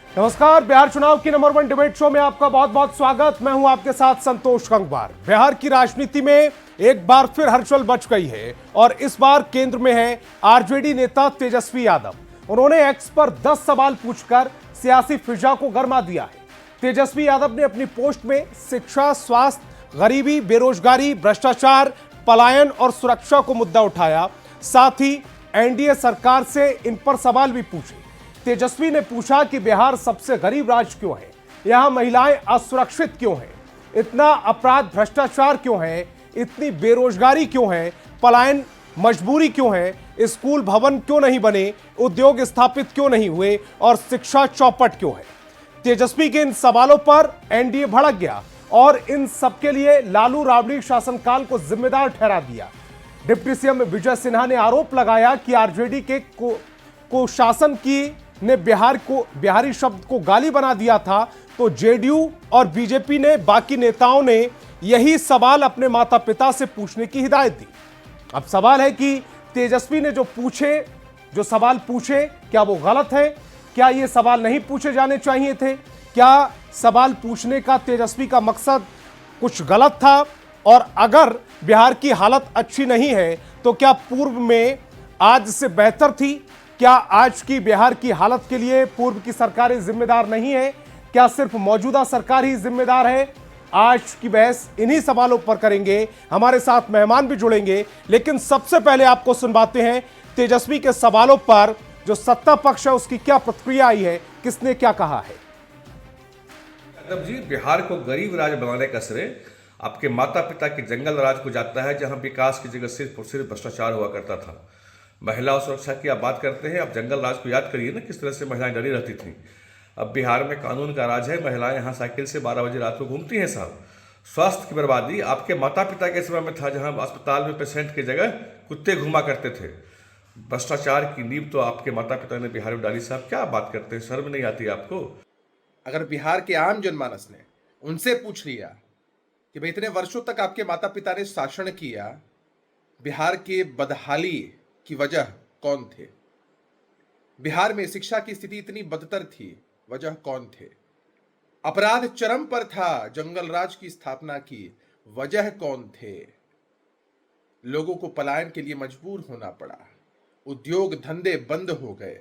नमस्कार, बिहार चुनाव की नंबर 1 डिबेट शो में आपका बहुत बहुत स्वागत। मैं हूं आपके साथ संतोष गंगवार। बिहार की राजनीति में एक बार फिर हलचल मच गई है और इस बार केंद्र में है आरजेडी नेता तेजस्वी यादव। उन्होंने एक्स पर 10 सवाल पूछकर सियासी फिजा को गरमा दिया है। तेजस्वी यादव ने अपनी पोस्ट में शिक्षा, स्वास्थ्य, गरीबी, बेरोजगारी, भ्रष्टाचार, पलायन और सुरक्षा को मुद्दा उठाया। साथ ही एनडीए सरकार से इन पर सवाल भी पूछे। तेजस्वी ने पूछा कि बिहार सबसे गरीब राज्य क्यों है, यहां महिलाएं असुरक्षित क्यों हैं, इतना अपराध भ्रष्टाचार क्यों है, इतनी बेरोजगारी क्यों है, पलायन मजबूरी क्यों है, स्कूल भवन क्यों नहीं बने, उद्योग स्थापित क्यों नहीं हुए और शिक्षा चौपट क्यों है। तेजस्वी के इन सवालों पर एनडीए भड़क गया और इन सबके लिए लालू राबड़ी शासनकाल को जिम्मेदार ठहरा दिया। डिप्टी सीएम विजय सिन्हा ने आरोप लगाया कि आरजेडी के को शासन की ने बिहारी शब्द को गाली बना दिया था, तो जेडीयू और बीजेपी ने, बाकी नेताओं ने यही सवाल अपने माता पिता से पूछने की हिदायत दी। अब सवाल है कि तेजस्वी ने जो सवाल पूछे क्या वो गलत है? क्या ये सवाल नहीं पूछे जाने चाहिए थे? क्या सवाल पूछने का तेजस्वी का मकसद कुछ गलत था? और अगर बिहार की हालत अच्छी नहीं है तो क्या पूर्व में आज से बेहतर थी? क्या आज की बिहार की हालत के लिए पूर्व की सरकारें जिम्मेदार नहीं है? क्या सिर्फ मौजूदा सरकार ही जिम्मेदार है? आज की बहस इन्हीं सवालों पर करेंगे। हमारे साथ मेहमान भी जुड़ेंगे, लेकिन सबसे पहले आपको सुनवाते हैं तेजस्वी के सवालों पर जो सत्ता पक्ष है उसकी क्या प्रतिक्रिया आई है, किसने क्या कहा है। यादव जी, बिहार को गरीब राज्य बनाने का श्रेय आपके माता पिता के जंगल राज को जाता है, जहां विकास की जगह सिर्फ और सिर्फ भ्रष्टाचार हुआ करता था। महिला और सुरक्षा की आप बात करते हैं, अब जंगल राज को याद करिए ना, किस तरह से महिलाएं डरी रहती थीं। अब बिहार में कानून का राज है, महिलाएं यहाँ साइकिल से 12 बजे रात को घूमती हैं साहब। स्वास्थ्य की बर्बादी आपके माता पिता के समय में था, जहाँ अस्पताल में पेशेंट की जगह कुत्ते घुमा करते थे। भ्रष्टाचार की नींव तो आपके माता पिता ने बिहार में डाली साहब। क्या बात करते हैं, शर्म नहीं आती आपको? अगर बिहार के आम जनमानस ने उनसे पूछ लिया कि भाई इतने वर्षों तक आपके माता पिता ने शासन किया, बिहार के बदहाली की वजह कौन थे? बिहार में शिक्षा की स्थिति इतनी बदतर थी, वजह कौन थे? अपराध चरम पर था, जंगल राज की स्थापना की, वजह कौन थे? लोगों को पलायन के लिए मजबूर होना पड़ा, उद्योग धंधे बंद हो गए,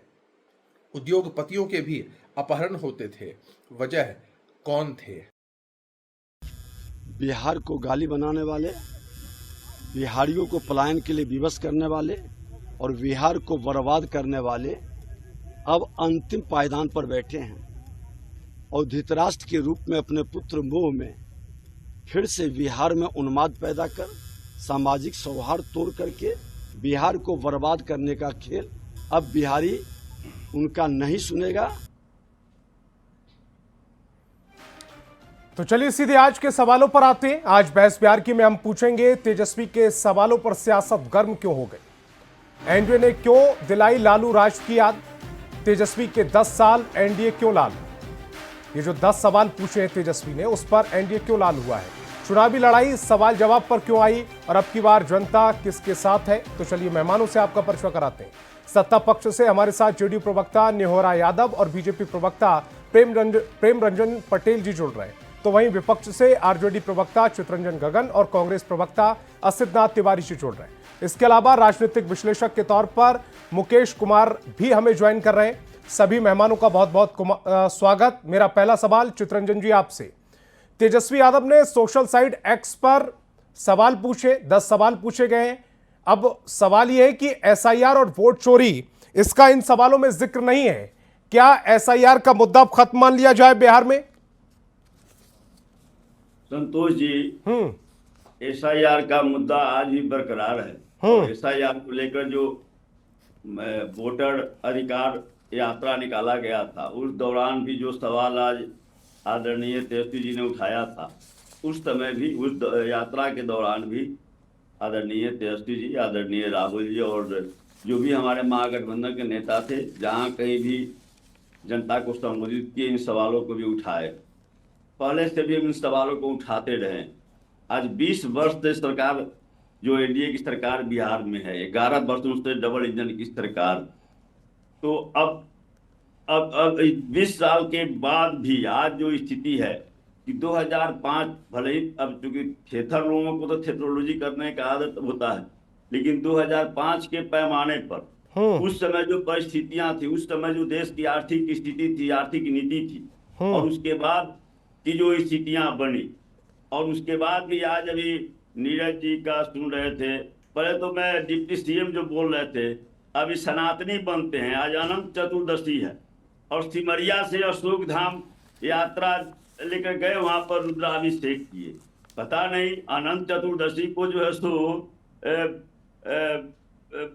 उद्योगपतियों के भी अपहरण होते थे, वजह कौन थे? बिहार को गाली बनाने वाले, बिहारियों को पलायन के लिए विवश करने वाले और बिहार को बर्बाद करने वाले अब अंतिम पायदान पर बैठे हैं और धृतराष्ट्र के रूप में अपने पुत्र मोह में फिर से बिहार में उन्माद पैदा कर सामाजिक सौहार्द तोड़ करके बिहार को बर्बाद करने का खेल अब बिहारी उनका नहीं सुनेगा। तो चलिए सीधे आज के सवालों पर आते हैं। आज बहस बिहार की में हम पूछेंगे तेजस्वी के सवालों पर सियासत गर्म क्यों हो गई, एनडीए ने क्यों दिलाई लालू राज की याद, तेजस्वी के 10 साल एनडीए क्यों लाल, ये जो 10 सवाल पूछे हैं तेजस्वी ने उस पर एनडीए क्यों लाल हुआ है, चुनावी लड़ाई सवाल जवाब पर क्यों आई और अब की बार जनता किसके साथ है। तो चलिए मेहमानों से आपका परिचय कराते हैं। सत्ता पक्ष से हमारे साथ जेडीयू प्रवक्ता निहोरा यादव और बीजेपी प्रवक्ता प्रेम रंजन पटेल जी जुड़ रहे हैं, तो वहीं विपक्ष से आरजेडी प्रवक्ता चितरंजन गगन और कांग्रेस प्रवक्ता असितनाथ तिवारी जी जुड़ रहे हैं। इसके अलावा राजनीतिक विश्लेषक के तौर पर मुकेश कुमार भी हमें ज्वाइन कर रहे हैं। सभी मेहमानों का बहुत बहुत स्वागत। मेरा पहला सवाल चितरंजन जी आपसे, तेजस्वी यादव ने सोशल साइट एक्स पर सवाल पूछे, 10 सवाल पूछे गए हैं। अब सवाल यह है कि एसआईआर और वोट चोरी, इसका इन सवालों में जिक्र नहीं है। क्या एसआईआर का मुद्दा खत्म मान लिया जाए बिहार में? संतोष जी, एसआईआर का मुद्दा आज भी बरकरार है। एसआईआर को लेकर जो वोटर अधिकार यात्रा निकाला गया था, उस दौरान भी जो सवाल आज आदरणीय तेजस्वी जी ने उठाया था, उस समय भी उस यात्रा के दौरान भी आदरणीय तेजस्वी जी, आदरणीय राहुल जी और जो भी हमारे महागठबंधन के नेता थे, जहां कहीं भी जनता को संबोधित किए, इन सवालों को भी उठाए। पहले से भी हम इन सवालों को उठाते रहे। आज 20 वर्ष से सरकार जो एनडीए की सरकार बिहार में है, 11 वर्षों से डबल इंजन की सरकार, तो अब अब 20 साल के बाद भी आज जो स्थिति है कि 2005, भले ही अब चूंकि थेथर लोगों को तो थेथरोलॉजी करने का आदत होता है, लेकिन 2005 के पैमाने पर उस समय जो परिस्थितियां थी, उस समय जो देश की आर्थिक स्थिति थी, आर्थिक नीति थी, और उसके बाद की जो स्थितियां बनी, और उसके बाद भी आज अभी नीरज जी का सुन रहे थे। पहले तो मैं डिप्टी सीएम जो बोल रहे थे, अभी सनातनी बनते हैं, आज अनंत चतुर्दशी है और सिमरिया से अशोक धाम यात्रा लेकर गए, वहां पर रुद्राभिषेक किए। पता नहीं अनंत चतुर्दशी को जो है सो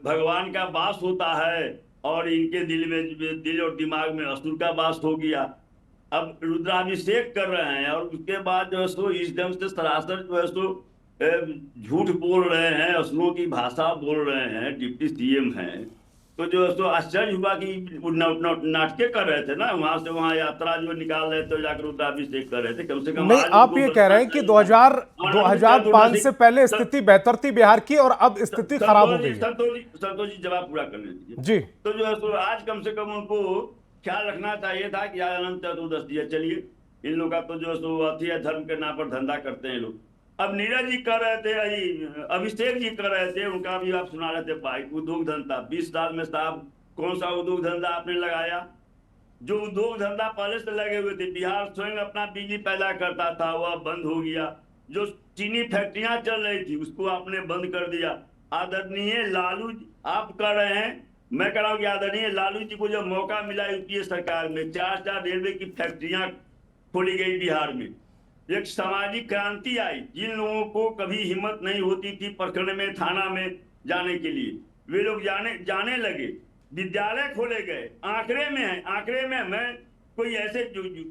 भगवान का वास होता है और इनके दिल और दिमाग में असुर का वास हो गया। अब रुद्राभिषेक कर रहे हैं और उसके बाद जो है सो इस ढंग से सरासर जो है सो झूठ बोल रहे हैं, असुरों की भाषा बोल रहे हैं, डिप्टी सीएम हैं। तो जो है सो आश्चर्य हुआ कि नाटके कर रहे थे ना, वहां से वहां यात्रा जो निकाल रहे थे, जाकर रुद्राभिषेक कर रहे थे। कम से कम नहीं, आप ये कह रहे हैं कि 2005 से पहले स्थिति बेहतर थी बिहार की और अब स्थिति खराब हो गई है। संतोष जी जवाब पूरा करने दीजिए जी। तो जो है सो आज कम से कम उनको ख्याल रखना चाहिए था कि आज अनंत चतुर्दशी है। चलिए, इन लोग का तो जो है सो अति है, धर्म के नाम पर धंधा करते हैं लोग। अब नीरज जी कर रहे थे, अभिषेक जी कर रहे थे, उनका भी आप सुना रहे थे बाइक उद्योग धंधा। 20 साल में साहब कौन सा उद्योग धंधा आपने लगाया? जो उद्योग धंधा पहले से लगे हुए थे, बिहार स्वयं अपना बिजली पैदा करता था, वह बंद हो गया। जो चीनी फैक्ट्रियां चल रही थी उसको आपने बंद कर दिया। आदरणीय लालू जी आप कर रहे हैं, मैं कह रहा हूँ कि आदरणीय लालू जी को जब मौका मिला यूपीए सरकार में, 4 रेलवे की फैक्ट्रियां खोली गई बिहार में, एक सामाजिक क्रांति आई। जिन लोगों को कभी हिम्मत नहीं होती थी प्रखंड में, थाना में जाने के लिए, वे लोग जाने लगे। विद्यालय खोले गए। आंकड़े में है, आंकड़े में मैं कोई ऐसे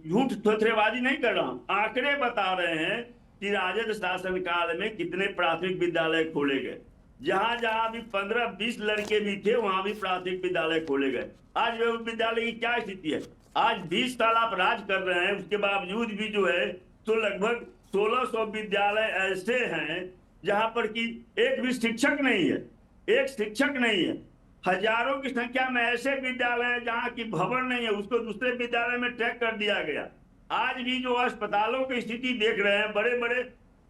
झूठ थोथरेबाजी नहीं कर रहा हूँ, आंकड़े बता रहे हैं कि राजद शासन काल में कितने प्राथमिक विद्यालय खोले गए। जहां जहां भी 15-20 लड़के भी थे, वहां भी प्राथमिक विद्यालय खोले गए। आज विद्यालय की क्या स्थिति है? आज 20 साल आप राज कर रहे हैं, उसके बावजूद भी जो है तो लगभग 1600 विद्यालय ऐसे हैं जहां पर कि एक भी शिक्षक नहीं है, एक शिक्षक नहीं है। हजारों की संख्या में ऐसे विद्यालय हैं जहां की भवन नहीं है, उसको दूसरे विद्यालय में ट्रैक कर दिया गया। आज भी जो अस्पतालों की स्थिति देख रहे हैं, बड़े बड़े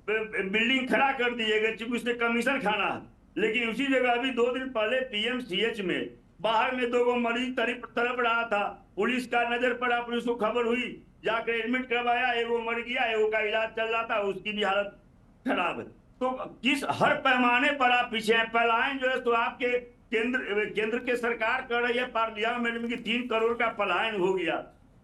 बिल्डिंग खड़ा कर दिए गए, क्योंकि उससे कमीशन खाना है। लेकिन उसी जगह अभी 2 दिन पहले पीएमसीएच में बाहर में 2 मरीज तड़प रहा था, पुलिस का नजर पड़ा, पुलिस को खबर हुई, जाकर एडमिट करवाया, एगो मर गया, एगो का इलाज चल रहा था, उसकी भी हालत खराब है। तो किस हर पैमाने पर आप पीछे हैं। पलायन जो है तो आपके केंद्र के सरकार कर रही है, पार्लियामेंट में 3 करोड़ का पलायन हो गया।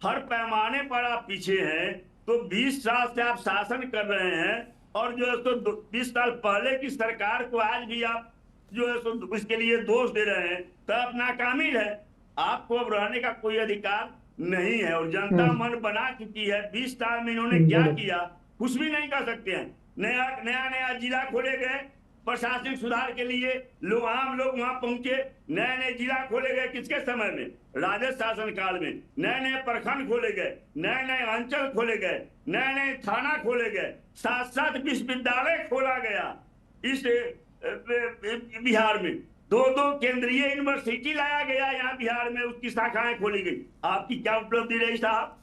हर पैमाने पर आप पीछे हैं। तो 20 साल से आप शासन कर रहे हैं और जो है तो 20 साल पहले की सरकार को आज भी आप जो है तो इसके लिए दोष दे रहे हैं, तो आप नाकामिल है। आपको अब रहने का कोई अधिकार नहीं है और जनता मन बना चुकी है। 20 साल में इन्होंने क्या किया कुछ भी नहीं कर सकते हैं। नया जिला खोले गए प्रशासनिक सुधार के लिए, आम लोग वहां पहुंचे, नए जिला खोले गए। किसके समय में? राजद शासन काल में। नए प्रखंड खोले गए, नए अंचल खोले गए, नए थाना खोले गए, 7 विश्वविद्यालय खोला गया इस बिहार में। 2 केंद्रीय यूनिवर्सिटी लाया गया यहाँ बिहार में, उसकी शाखाएं खोली गई। आपकी क्या उपलब्धि रही साहब?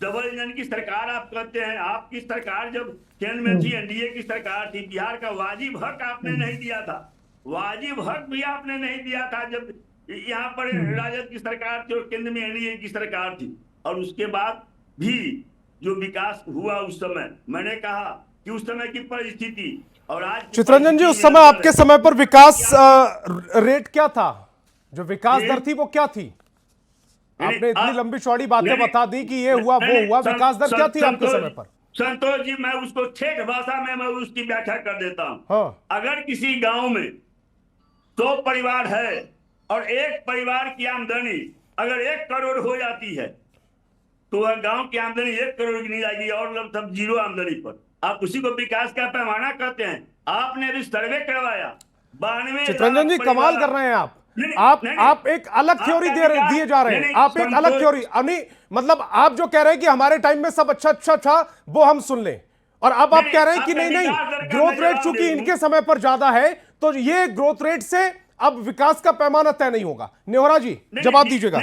डबल इंजन की सरकार आप कहते हैं। आपकी सरकार जब केंद्र में थी, एनडीए की सरकार थी, बिहार का वाजिब हक आपने नहीं दिया था। वाजिब हक भी आपने नहीं दिया था जब यहाँ पर राजद की सरकार थी और केंद्र में एनडीए की सरकार थी। और उसके बाद भी जो विकास हुआ उस समय, मैंने कहा कि उस समय की परिस्थिति और आज चितरंजन जी, उस समय आपके समय पर विकास रेट क्या था? जो विकास दर थी वो क्या थी? आपने इतनी लंबी चौड़ी बातें बता दी कि ये हुआ वो हुआ, विकास दर क्या थी आपके समय पर? संतोष जी, मैं उसको ठेठ भाषा में मैं उसकी व्याख्या कर देता हूँ। हाँ। अगर किसी गांव में 100 परिवार है और एक परिवार की आमदनी अगर 1 करोड़ हो जाती है तो वह गांव की आमदनी 1 करोड़ की नहीं जाएगी और लगभग 0 आमदनी पर। आप उसी को विकास का पैमाना कहते हैं। आपने अभी सर्वे करवाया 92। चितरंजन जी, कमाल कर रहे हैं आप। आप एक अलग थ्योरी दिए जा रहे हैं। आप एक अलग थ्योरी, मतलब आप जो कह रहे हैं कि हमारे टाइम में सब अच्छा था वो हम सुन लें, और अब आप कह रहे हैं कि नहीं, ग्रोथ रेट चूंकि इनके समय पर ज्यादा है तो ये ग्रोथ रेट से अब विकास का पैमाना तय नहीं होगा। नेहरा जी जवाब दीजिएगा।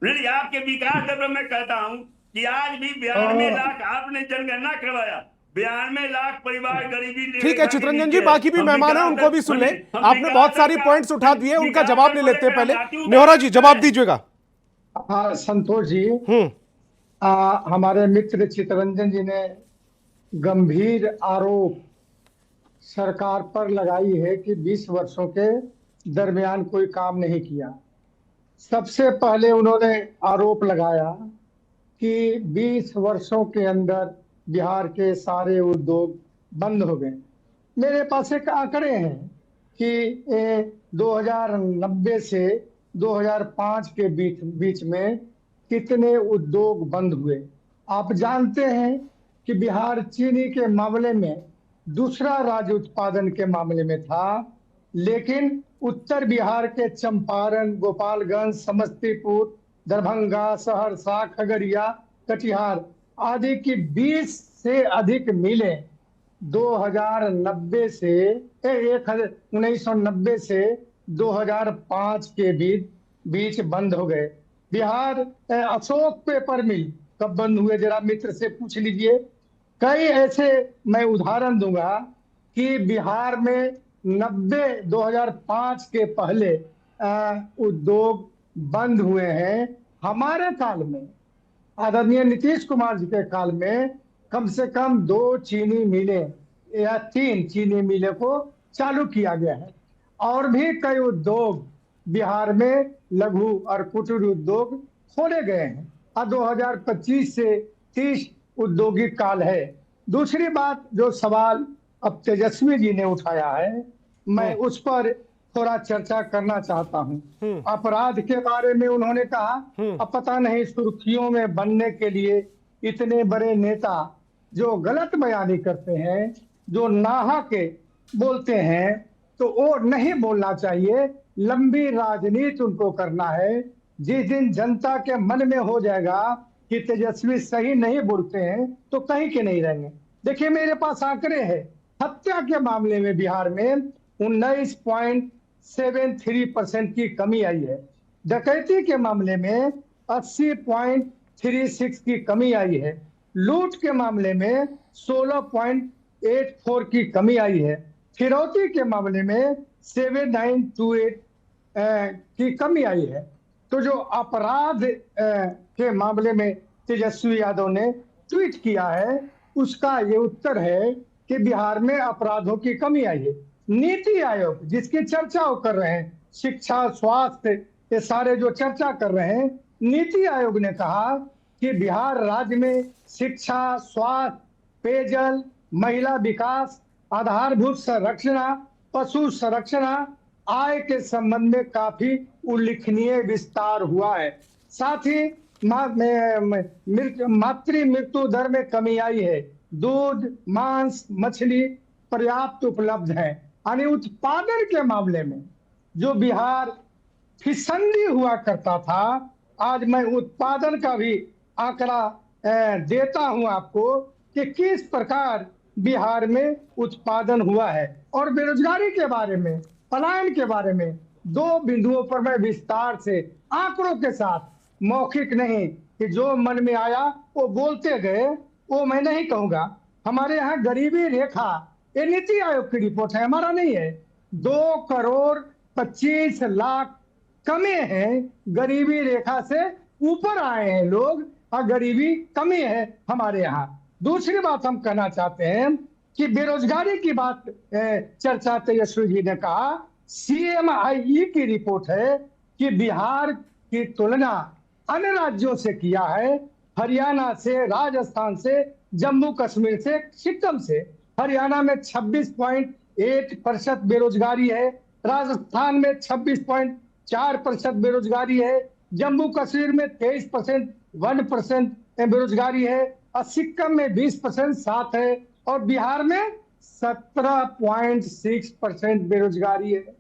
नहीं, आपके विकास दर पर मैं कहता हूँ कि आज भी 92 लाख आपने जनगणना करवाया, 92 लाख परिवार गरीबी रेखा ठीक है के चित्रंजन नीचे जी, बाकी भी हम मेहमान हैं विकास उनको भी सुन ले। हम आपने विकास बहुत सारी दर का- पॉइंट्स उठा दिए, उनका विकास जवाब दर ले को लेते हैं। लेकर पहले जातियों नेहरा जी का- जवाब दीजिएगा। हाँ संतोष जी, हम्म हमारे मित्र चितरंजन जी ने गंभीर आरोप सरकार पर लगाई है कि 20 वर्षों के दरमियान कोई काम नहीं किया। सबसे पहले उन्होंने आरोप लगाया कि 20 वर्षों के अंदर बिहार के सारे उद्योग बंद हो गए। मेरे पास एक आंकड़े हैं कि 2090 से 2005 के बीच में कितने उद्योग बंद हुए। आप जानते हैं कि बिहार चीनी के मामले में दूसरा राज्य उत्पादन के मामले में था, लेकिन उत्तर बिहार के चंपारण, गोपालगंज, समस्तीपुर, दरभंगा, सहरसा, खगड़िया, कटिहार आदि की 20 से अधिक मिलें 1990 से 2005 के बीच बंद हो गए। बिहार अशोक पेपर मिल कब बंद हुए, जरा मित्र से पूछ लीजिए। कई ऐसे मैं उदाहरण दूंगा कि बिहार में 2005 के पहले उद्योग बंद हुए हैं। हमारे काल में, आदरणीय नीतीश कुमार जी के काल में, कम से कम 2 चीनी मिलें या 3 चीनी मिलें को चालू किया गया है। और भी कई उद्योग बिहार में लघु और कुटीर उद्योग खोले गए हैं। और 2025 से 30 औद्योगिक काल है। दूसरी बात, जो सवाल अब तेजस्वी जी ने उठाया है, मैं उस पर थोड़ा चर्चा करना चाहता हूं। अपराध के बारे में उन्होंने कहा, अब पता नहीं सुर्खियों में बनने के लिए इतने बड़े नेता जो गलत बयानी करते हैं, जो नाहक बोलते हैं, तो वो नहीं बोलना चाहिए। लंबी राजनीति उनको करना है। जिस दिन जनता के मन में हो जाएगा कि तेजस्वी सही नहीं बोलते हैं, तो कहीं के नहीं रहेंगे। देखिए, मेरे पास आंकड़े हैं। हत्या के मामले में बिहार में 19.73% की कमी आई है। डकैती के मामले में 80.36 की कमी आई है। लूट के मामले में 16.84 की कमी आई है। फिरौती के मामले में 7928 की कमी आई है। तो जो अपराध के मामले में तेजस्वी यादव ने ट्वीट किया है, उसका ये उत्तर है कि बिहार में अपराधों की कमी आई है। नीति आयोग जिसकी चर्चा वो कर रहे हैं, शिक्षा, स्वास्थ्य, ये सारे जो चर्चा कर रहे हैं, नीति आयोग ने कहा कि बिहार राज्य में शिक्षा, स्वास्थ्य, पेयजल, महिला विकास, आधारभूत संरचना, पशु संरक्षण, आय के संबंध में काफी उल्लेखनीय विस्तार हुआ है। साथ ही मातृ मृत्यु दर में कमी आई है। दूध, मांस, मछली पर्याप्त उपलब्ध है। यानी उत्पादन के मामले में जो बिहार फिसंदी हुआ करता था, आज मैं उत्पादन का भी आंकड़ा देता हूं आपको कि किस प्रकार बिहार में उत्पादन हुआ है। और बेरोजगारी के बारे में, पलायन के बारे में 2 बिंदुओं पर मैं विस्तार से आंकड़ों के साथ, मौखिक नहीं कि जो मन में आया वो बोलते गए, वो मैं नहीं कहूंगा। हमारे यहाँ गरीबी रेखा, ये नीति आयोग की रिपोर्ट है, हमारा नहीं है। 2,25,00,000 कमे हैं, गरीबी रेखा से ऊपर आए हैं लोग, और गरीबी कमी है हमारे यहाँ। दूसरी बात हम कहना चाहते हैं कि बेरोजगारी की बात चर्चा तेजस्वी जी ने कहा, CMIE की रिपोर्ट है कि बिहार की तुलना अन्य राज्यों से किया है, हरियाणा से, राजस्थान से, जम्मू कश्मीर से, सिक्किम से। हरियाणा में 26.8% बेरोजगारी है, राजस्थान में 26.4% बेरोजगारी है, जम्मू कश्मीर में 23% बेरोजगारी है, और सिक्किम में 20% 7 है, और बिहार में 17.6% बेरोजगारी है।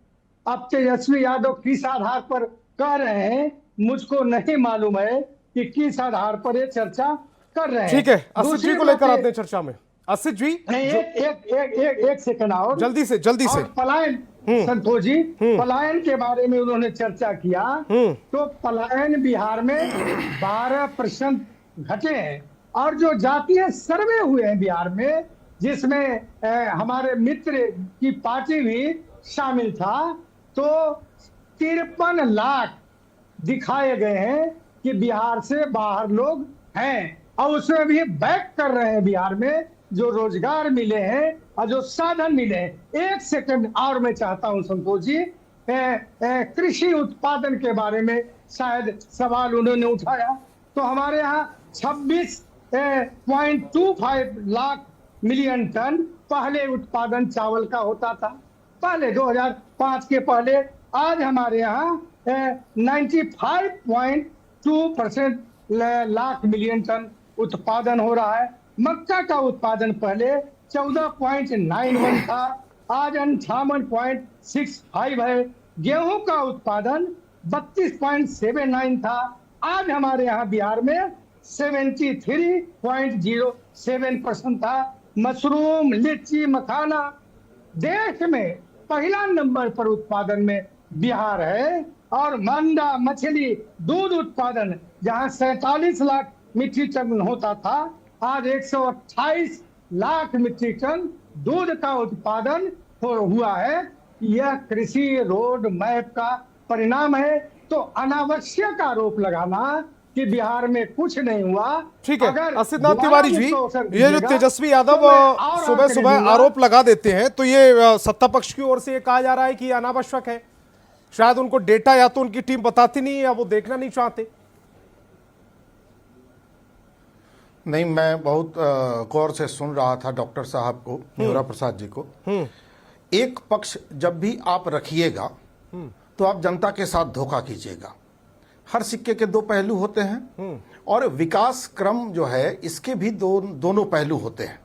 अब तेजस्वी यादव किस आधार पर कह रहे हैं, मुझको नहीं मालूम है कि किस आधार पर ये चर्चा कर रहे हैं। ठीक है, अस्सी को लेकर आते हैं चर्चा में। असित जी नहीं, एक सेकंड और जल्दी से और पलायन, संतोष जी, पलायन के बारे में उन्होंने चर्चा किया। तो पलायन बिहार में 12% घटे हैं, और जो जातीय सर्वे हुए हैं बिहार में, जिसमें हमारे मित्र की पार्टी भी शामिल था, तो 53 लाख दिखाए गए हैं कि बिहार से बाहर लोग हैं, और उसमें भी बैक कर रहे हैं बिहार में जो रोजगार मिले हैं और जो साधन मिले हैं। एक सेकंड और मैं चाहता हूं संतोष जी, कृषि उत्पादन के बारे में शायद सवाल उन्होंने उठाया। तो हमारे यहाँ 26.25 लाख मिलियन टन पहले उत्पादन चावल का होता था, पहले 2005 के पहले। आज हमारे यहाँ 95.2% लाख मिलियन टन उत्पादन हो रहा है। मक्का का उत्पादन पहले 14.91 था, आज 58.65 है। गेहूं का उत्पादन 32.79 था, आज हमारे यहाँ बिहार में 73.07% था। मशरूम, लीची, मखाना देश में पहला नंबर पर उत्पादन में बिहार है। और मंडा, मछली, दूध उत्पादन जहां 47 लाख मीट्रिक टन होता था, आज 128 लाख मीट्रिक टन दूध का उत्पादन हुआ है। यह कृषि रोड मैप का परिणाम है। तो अनावश्यक आरोप लगाना कि बिहार में कुछ नहीं हुआ, ठीक है। अगर असितनाथ तिवारी जी, ये जो तेजस्वी यादव तो मैं और सुबह आगे सुबह दूंगा। आरोप लगा देते हैं, तो ये सत्ता पक्ष की ओर से ये कहा जा रहा है कि ये अनावश्यक है, शायद उनको डेटा या तो उनकी टीम बताती नहीं या वो देखना नहीं चाहते। नहीं, मैं बहुत गौर से सुन रहा था डॉक्टर साहब को, निहोरा प्रसाद जी को। एक पक्ष जब भी आप रखिएगा तो आप जनता के साथ धोखा कीजिएगा। हर सिक्के के दो पहलू होते हैं, और विकास क्रम जो है इसके भी दोनों पहलू होते हैं।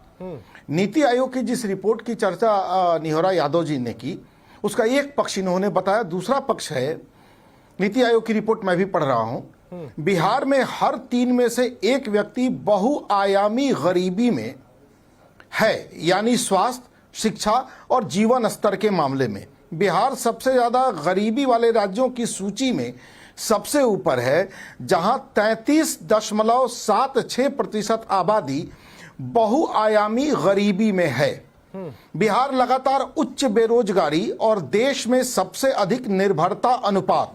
नीति आयोग की जिस रिपोर्ट की चर्चा निहोरा यादव जी ने की, उसका एक पक्ष इन्होंने बताया। दूसरा पक्ष है, नीति आयोग की रिपोर्ट मैं भी पढ़ रहा हूं, बिहार में हर 3 में से एक व्यक्ति बहुआयामी गरीबी में है, यानी स्वास्थ्य, शिक्षा और जीवन स्तर के मामले में बिहार सबसे ज्यादा गरीबी वाले राज्यों की सूची में सबसे ऊपर है, जहां 33.76% आबादी बहुआयामी गरीबी में है। बिहार लगातार उच्च बेरोजगारी और देश में सबसे अधिक निर्भरता अनुपात,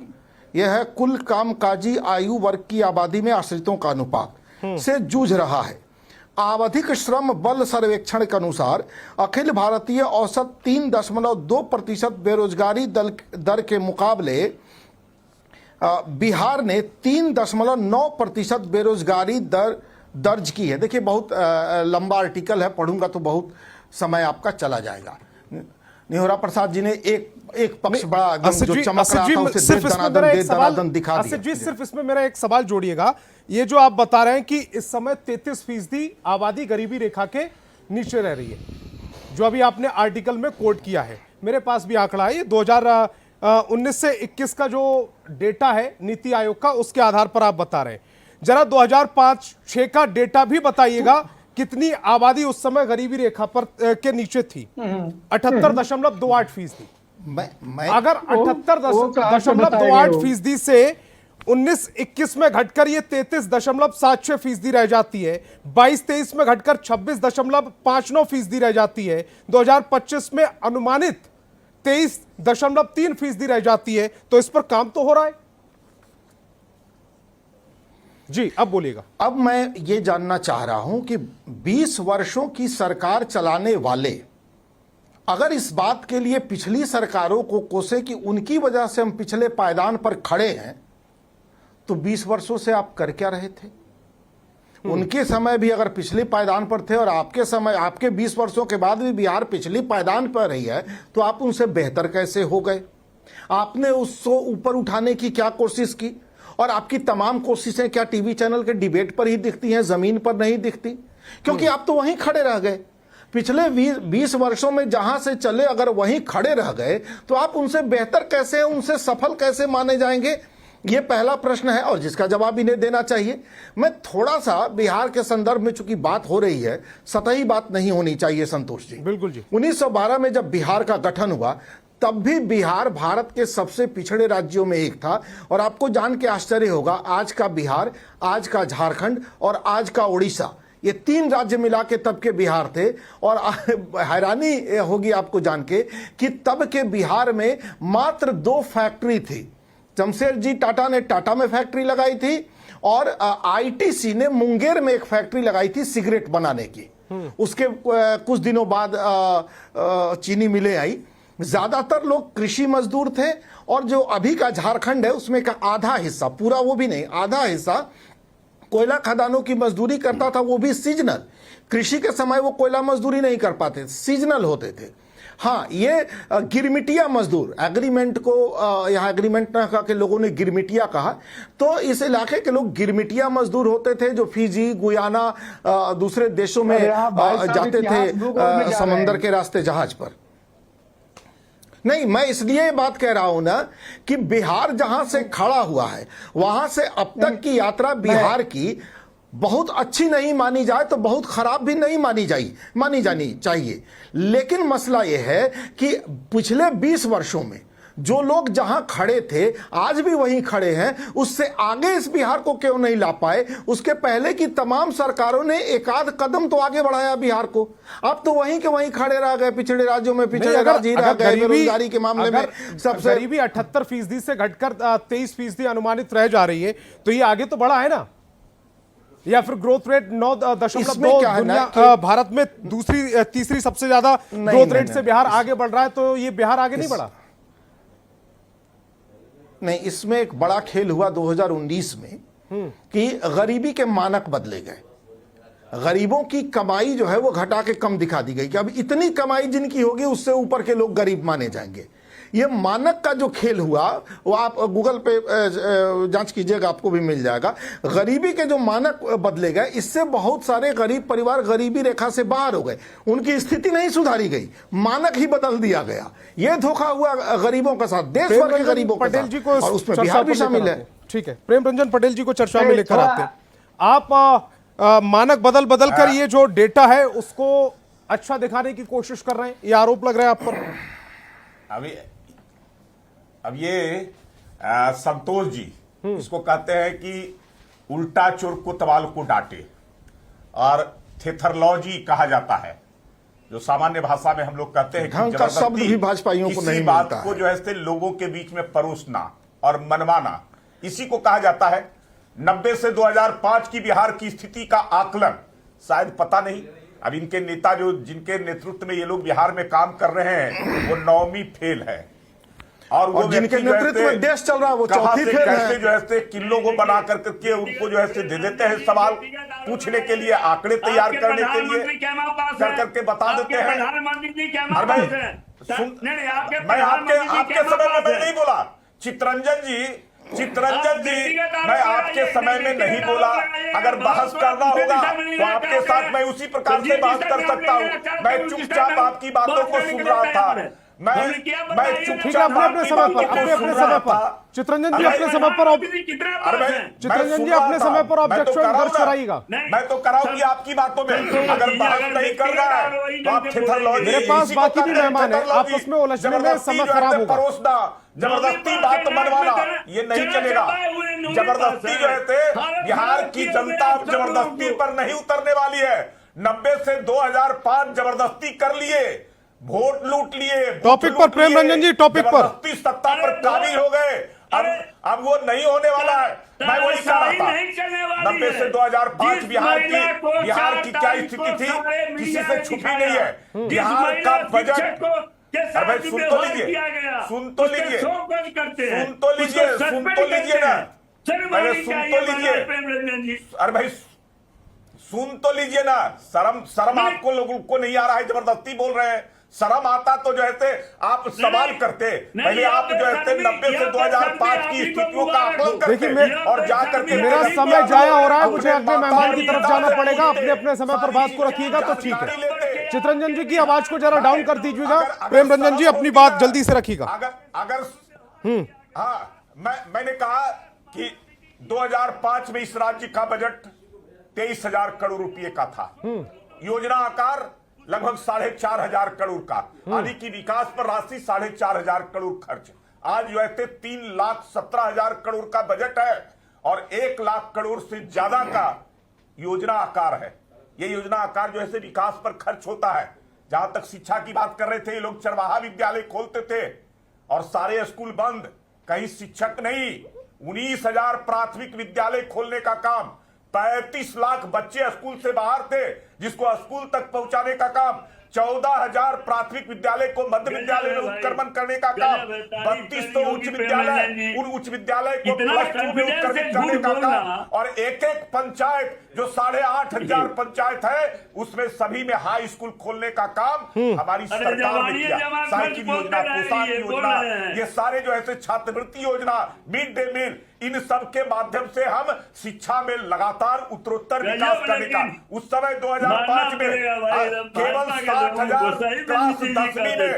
यह है कुल कामकाजी आयु वर्ग की आबादी में आश्रितों का अनुपात, से जूझ रहा है। आवधिक श्रम बल सर्वेक्षण के अनुसार अखिल भारतीय औसत 3.2% बेरोजगारी दर के मुकाबले बिहार ने 3.9% बेरोजगारी दर दर्ज की है। देखिए, बहुत लंबा आर्टिकल है, पढ़ूंगा तो बहुत समय आपका चला जाएगा। निहोरा प्रसाद जी ने एक पक्ष बड़ा जो चमक रहा था उसे दनादन दिखा दिया। जी, सिर्फ इसमें मेरा एक सवाल जोड़िएगा। ये जो आप बता रहे हैं कि इस समय 33% आबादी गरीबी रेखा के नीचे रह रही है, जो अभी आपने आर्टिकल में कोट किया है, मेरे पास भी आंकड़ा है, ये 2019 से 21 का जो डेटा है नीति आयोग का, उसके आधार पर आप बता रहे हैं। जरा 2005-6 का डेटा भी बताइएगा, कितनी आबादी उस समय गरीबी रेखा पर के नीचे थी? 78.28%। अगर 78.28% से 19-21 में घटकर ये 33.76% रह जाती है, 22-23 में घटकर 26.59% रह जाती है, 2025 में अनुमानित 23.3% रह जाती है, तो इस पर काम तो हो रहा है। जी, अब बोलिएगा। अब मैं ये जानना चाह रहा हूं कि 20 वर्षों की सरकार चलाने वाले अगर इस बात के लिए पिछली सरकारों को कोसे कि उनकी वजह से हम पिछले पायदान पर खड़े हैं, तो 20 वर्षों से आप कर क्या रहे थे? उनके समय भी अगर पिछले पायदान पर थे और आपके समय, आपके 20 वर्षों के बाद भी बिहार पिछली पायदान पर रही है, तो आप उनसे बेहतर कैसे हो गए? आपने उसको ऊपर उठाने की क्या कोशिश की? और आपकी तमाम कोशिशें क्या टीवी चैनल के डिबेट पर ही दिखती हैं, जमीन पर नहीं दिखती? क्योंकि आप तो वहीं खड़े रह गए। पिछले 20 वर्षों में जहां से चले, अगर वहीं खड़े रह गए, तो आप उनसे बेहतर कैसे, उनसे सफल कैसे माने जाएंगे? ये पहला प्रश्न है और जिसका जवाब इन्हें देना चाहिए। मैं थोड़ा सा बिहार के संदर्भ में चूंकि बात हो रही है, सतही बात नहीं होनी चाहिए संतोष जी। बिल्कुल जी। 1912 में जब बिहार का गठन हुआ तब भी बिहार भारत के सबसे पिछड़े राज्यों में एक था। और आपको जान के आश्चर्य होगा, आज का बिहार, आज का झारखंड और आज का उड़ीसा, ये 3 राज्य मिला के तब के बिहार थे। और हैरानी होगी आपको जान के कि तब के बिहार में मात्र 2 फैक्ट्री थी। जमशेदजी टाटा ने टाटा में फैक्ट्री लगाई थी और आईटीसी ने मुंगेर में एक फैक्ट्री लगाई थी सिगरेट बनाने की। उसके कुछ दिनों बाद चीनी मिलें आई। ज्यादातर लोग कृषि मजदूर थे और जो अभी का झारखंड है उसमें का आधा हिस्सा, पूरा वो भी नहीं, आधा हिस्सा कोयला खदानों की मजदूरी करता था, वो भी सीजनल। कृषि के समय वो कोयला मजदूरी नहीं कर पाते, सीजनल होते थे। हाँ, ये गिरमिटिया मजदूर, एग्रीमेंट को यहाँ एग्रीमेंट ना कहा के लोगों ने गिरमिटिया कहा, तो इस इलाके के लोग गिरमिटिया मजदूर होते थे जो फिजी, गुयाना, दूसरे देशों में जाते थे समंदर के रास्ते जहाज पर। नहीं, मैं इसलिए बात कह रहा हूं ना कि बिहार जहां से खड़ा हुआ है वहां से अब तक की यात्रा बिहार की बहुत अच्छी नहीं मानी जाए तो बहुत खराब भी नहीं मानी जानी चाहिए। लेकिन मसला यह है कि पिछले 20 वर्षों में जो लोग जहां खड़े थे आज भी वहीं खड़े हैं, उससे आगे इस बिहार को क्यों नहीं ला पाए? उसके पहले की तमाम सरकारों ने एक आध कदम तो आगे बढ़ाया बिहार को, अब तो वहीं के वहीं खड़े रह गए, पिछड़े राज्यों में पिछड़े राज्य रह गए। बेरोजगारी के मामले में सबसे गरीबी 78% से घटकर 23% अनुमानित रह जा रही है, तो ये आगे तो बढ़ा है ना? या फिर ग्रोथ रेट 9.2 भारत में तीसरी सबसे ज्यादा ग्रोथ रेट से बिहार आगे बढ़ रहा है, तो ये बिहार आगे नहीं बढ़ा? नहीं, इसमें एक बड़ा खेल हुआ 2019 में कि गरीबी के मानक बदले गए। गरीबों की कमाई जो है वो घटा के कम दिखा दी गई कि अब इतनी कमाई जिनकी होगी उससे ऊपर के लोग गरीब माने जाएंगे। ये मानक का जो खेल हुआ वो आप गूगल पे जांच कीजिएगा, आपको भी मिल जाएगा। गरीबी के जो मानक बदले गए, इससे बहुत सारे गरीब परिवार गरीबी रेखा से बाहर हो गए, उनकी स्थिति नहीं सुधारी गई, मानक ही बदल दिया गया। ये धोखा हुआ गरीबों के साथ, देश भर के गरीबों के पटेल जी को, और उसमें बिहार भी शामिल है। ठीक है, प्रेम रंजन पटेल जी को चर्चा में लेकर आते हैं। आप मानक बदल कर ये जो डेटा है उसको अच्छा दिखाने की कोशिश कर रहे हैं, ये आरोप लग रहा है आप पर। अब ये संतोष जी इसको कहते हैं कि उल्टा चोर कोतवाल को डांटे, और थेथरलॉजी कहा जाता है, जो सामान्य भाषा में हम लोग कहते हैं कि का शब्द भी भाजपाइयों को नहीं बात मिलता को जो है लोगों के बीच में परोसना और मनवाना, इसी को कहा जाता है। 90 से 2005 की बिहार की स्थिति का आकलन शायद पता नहीं। अब इनके नेता जो जिनके नेतृत्व में ये लोग बिहार में काम कर रहे हैं वो 9वीं फेल है, और जिनके नेतृत्व में देश चल रहा है वो चौथी फेल है। जो है किल्लों को बना करके उनको जो है दे देते हैं सवाल पूछने के लिए, आंकड़े तैयार करने के लिए, कर करके बता देते हैं। मैं आपके समय में मैं नहीं बोला, चितरंजन जी मैं आपके समय में नहीं बोला। अगर बहस करना होगा तो आपके साथ मैं उसी प्रकार से बहस कर सकता हूं। मैं चुपचाप आपकी बातों को सुन रहा था। मैं चुपचाप अपने समय पर चितरंजन जी अपने समय पर चितरंजन जी अपने समय पर ऑब्जेक्शन दर्ज कराइएगा। मैं तो कराऊंगी आपकी बातों में। अगर बहस नहीं कर रहा है तो आप थेथरलॉजी, मेरे पास बाकी भी मेहमान है, आपस में उलझने में समय खराब होगा। परोसना, जबरदस्ती बात मनवाना ये नहीं चलेगा। जबरदस्ती जो है बिहार की जनता जबरदस्ती पर नहीं उतरने वाली है। 90 से 2005 जबरदस्ती कर लिए, वोट लूट लिए, टॉपिक पर प्रेम रंजन जी, टॉपिक पर सत्ता पर काबिल हो गए। अब वो नहीं होने वाला है। मैं वही कह रहा था, 90 से 2005 बिहार की क्या स्थिति थी किसी से छुपी नहीं है। बिहार का बजट, अरे सुन तो लीजिए ना, सुन तो लीजिए अरे भाई सुन तो लीजिए ना। शर्म आपको लोगों को नहीं आ रहा है, जबरदस्ती बोल रहे हैं। शर्म आता तो जो है आप सवाल करते, पहले आप जो है 90 से 2005 की स्थितियों का आकलन करते और जाकर के। मेरा समय जाया हो रहा है, मुझे अपने मेहमान की तरफ जाना पड़ेगा। अपने अपने समय पर बात को रखिएगा तो ठीक है। चितरंजन जी की आवाज को जरा डाउन कर दीजिएगा। प्रेम रंजन जी अपनी बात जल्दी से रखिएगा। अगर हाँ, मैंने कहा कि 2005 में इस राज्य का बजट 23,000 करोड़ रुपए का था। योजना आकार लगभग 4,500 करोड़ का, यानी कि विकास पर राशि 4,500 करोड़ खर्च। आज जो है 3,17,000 करोड़ का बजट है और 1 लाख करोड़ से ज्यादा का योजना आकार है। ये योजना आकार जो है विकास पर खर्च होता है। जहां तक शिक्षा की बात कर रहे थे, ये लोग चरवाहा विद्यालय खोलते थे और सारे स्कूल बंद, कहीं शिक्षक नहीं। 19,000 प्राथमिक विद्यालय खोलने का काम, 35 लाख बच्चे स्कूल से बाहर थे जिसको स्कूल तक पहुंचाने का काम, 14,000 प्राथमिक विद्यालय को मध्य विद्यालय में उत्क्रमण करने का काम, 3200 उच्च विद्यालय, उन उच्च विद्यालय को प्लस 2 में उत्क्रमित करने का काम, और एक पंचायत जो 8,500 पंचायत है उसमें सभी में हाई स्कूल खोलने का काम हमारी सरकार ने किया। साइकिल योजना, पोशाक योजना, ये सारे जो है छात्रवृत्ति योजना, मिड डे मील, इन सब के माध्यम से हम शिक्षा में लगातार उत्तरोत्तर विकास करने का। उस समय 2005 में केवल 60,000 क्लास 10वीं में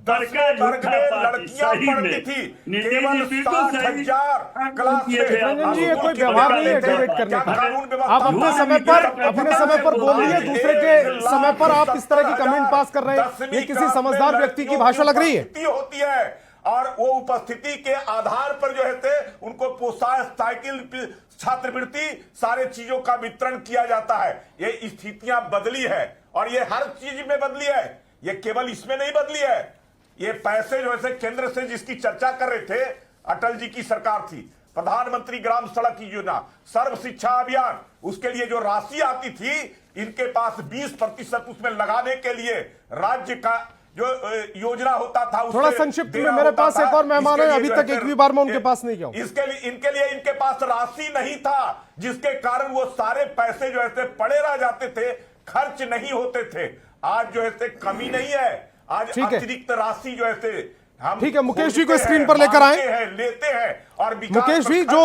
10वें वर्ग में लड़कियां पढ़ती थी, केवल 60,000 क्लास में। चित्ररंजन जी, ये कोई व्यवहार नहीं है डिबेट करने का। आप अपने समय पर बोल रही है, दूसरे के समय पर आप इस तरह की कमेंट पास कर रहे हैं। ये किसी समझदार व्यक्ति की भाषा लग रही है। होती है और वो उपस्थिति के आधार पर जो है उनको पोशाक, साइकिल, छात्रवृत्ति, सारे चीजों का वितरण किया जाता है। ये स्थितियां बदली है और ये हर चीज में बदली है, ये केवल इसमें नहीं बदली है। ये पैसे जो है केंद्र से जिसकी चर्चा कर रहे थे, अटल जी की सरकार थी, प्रधानमंत्री ग्राम सड़क योजना, सर्व शिक्षा अभियान, उसके लिए जो राशि आती थी इनके पास 20% उसमें लगाने के लिए राज्य का जो योजना होता था। थोड़ा संक्षिप्त में, मेरे पास एक और मेहमान है, अभी तक एक भी बार मैं उनके पास नहीं गया हूं। इनके लिए इनके पास राशि नहीं था, जिसके कारण वो सारे पैसे जो है पड़े रह जाते थे, खर्च नहीं होते थे। आज जो है कमी नहीं है, आज अतिरिक्त राशि जो है हम, ठीक है, मुकेश जी को स्क्रीन पर लेकर आए, लेते हैं और मुकेश जी, जो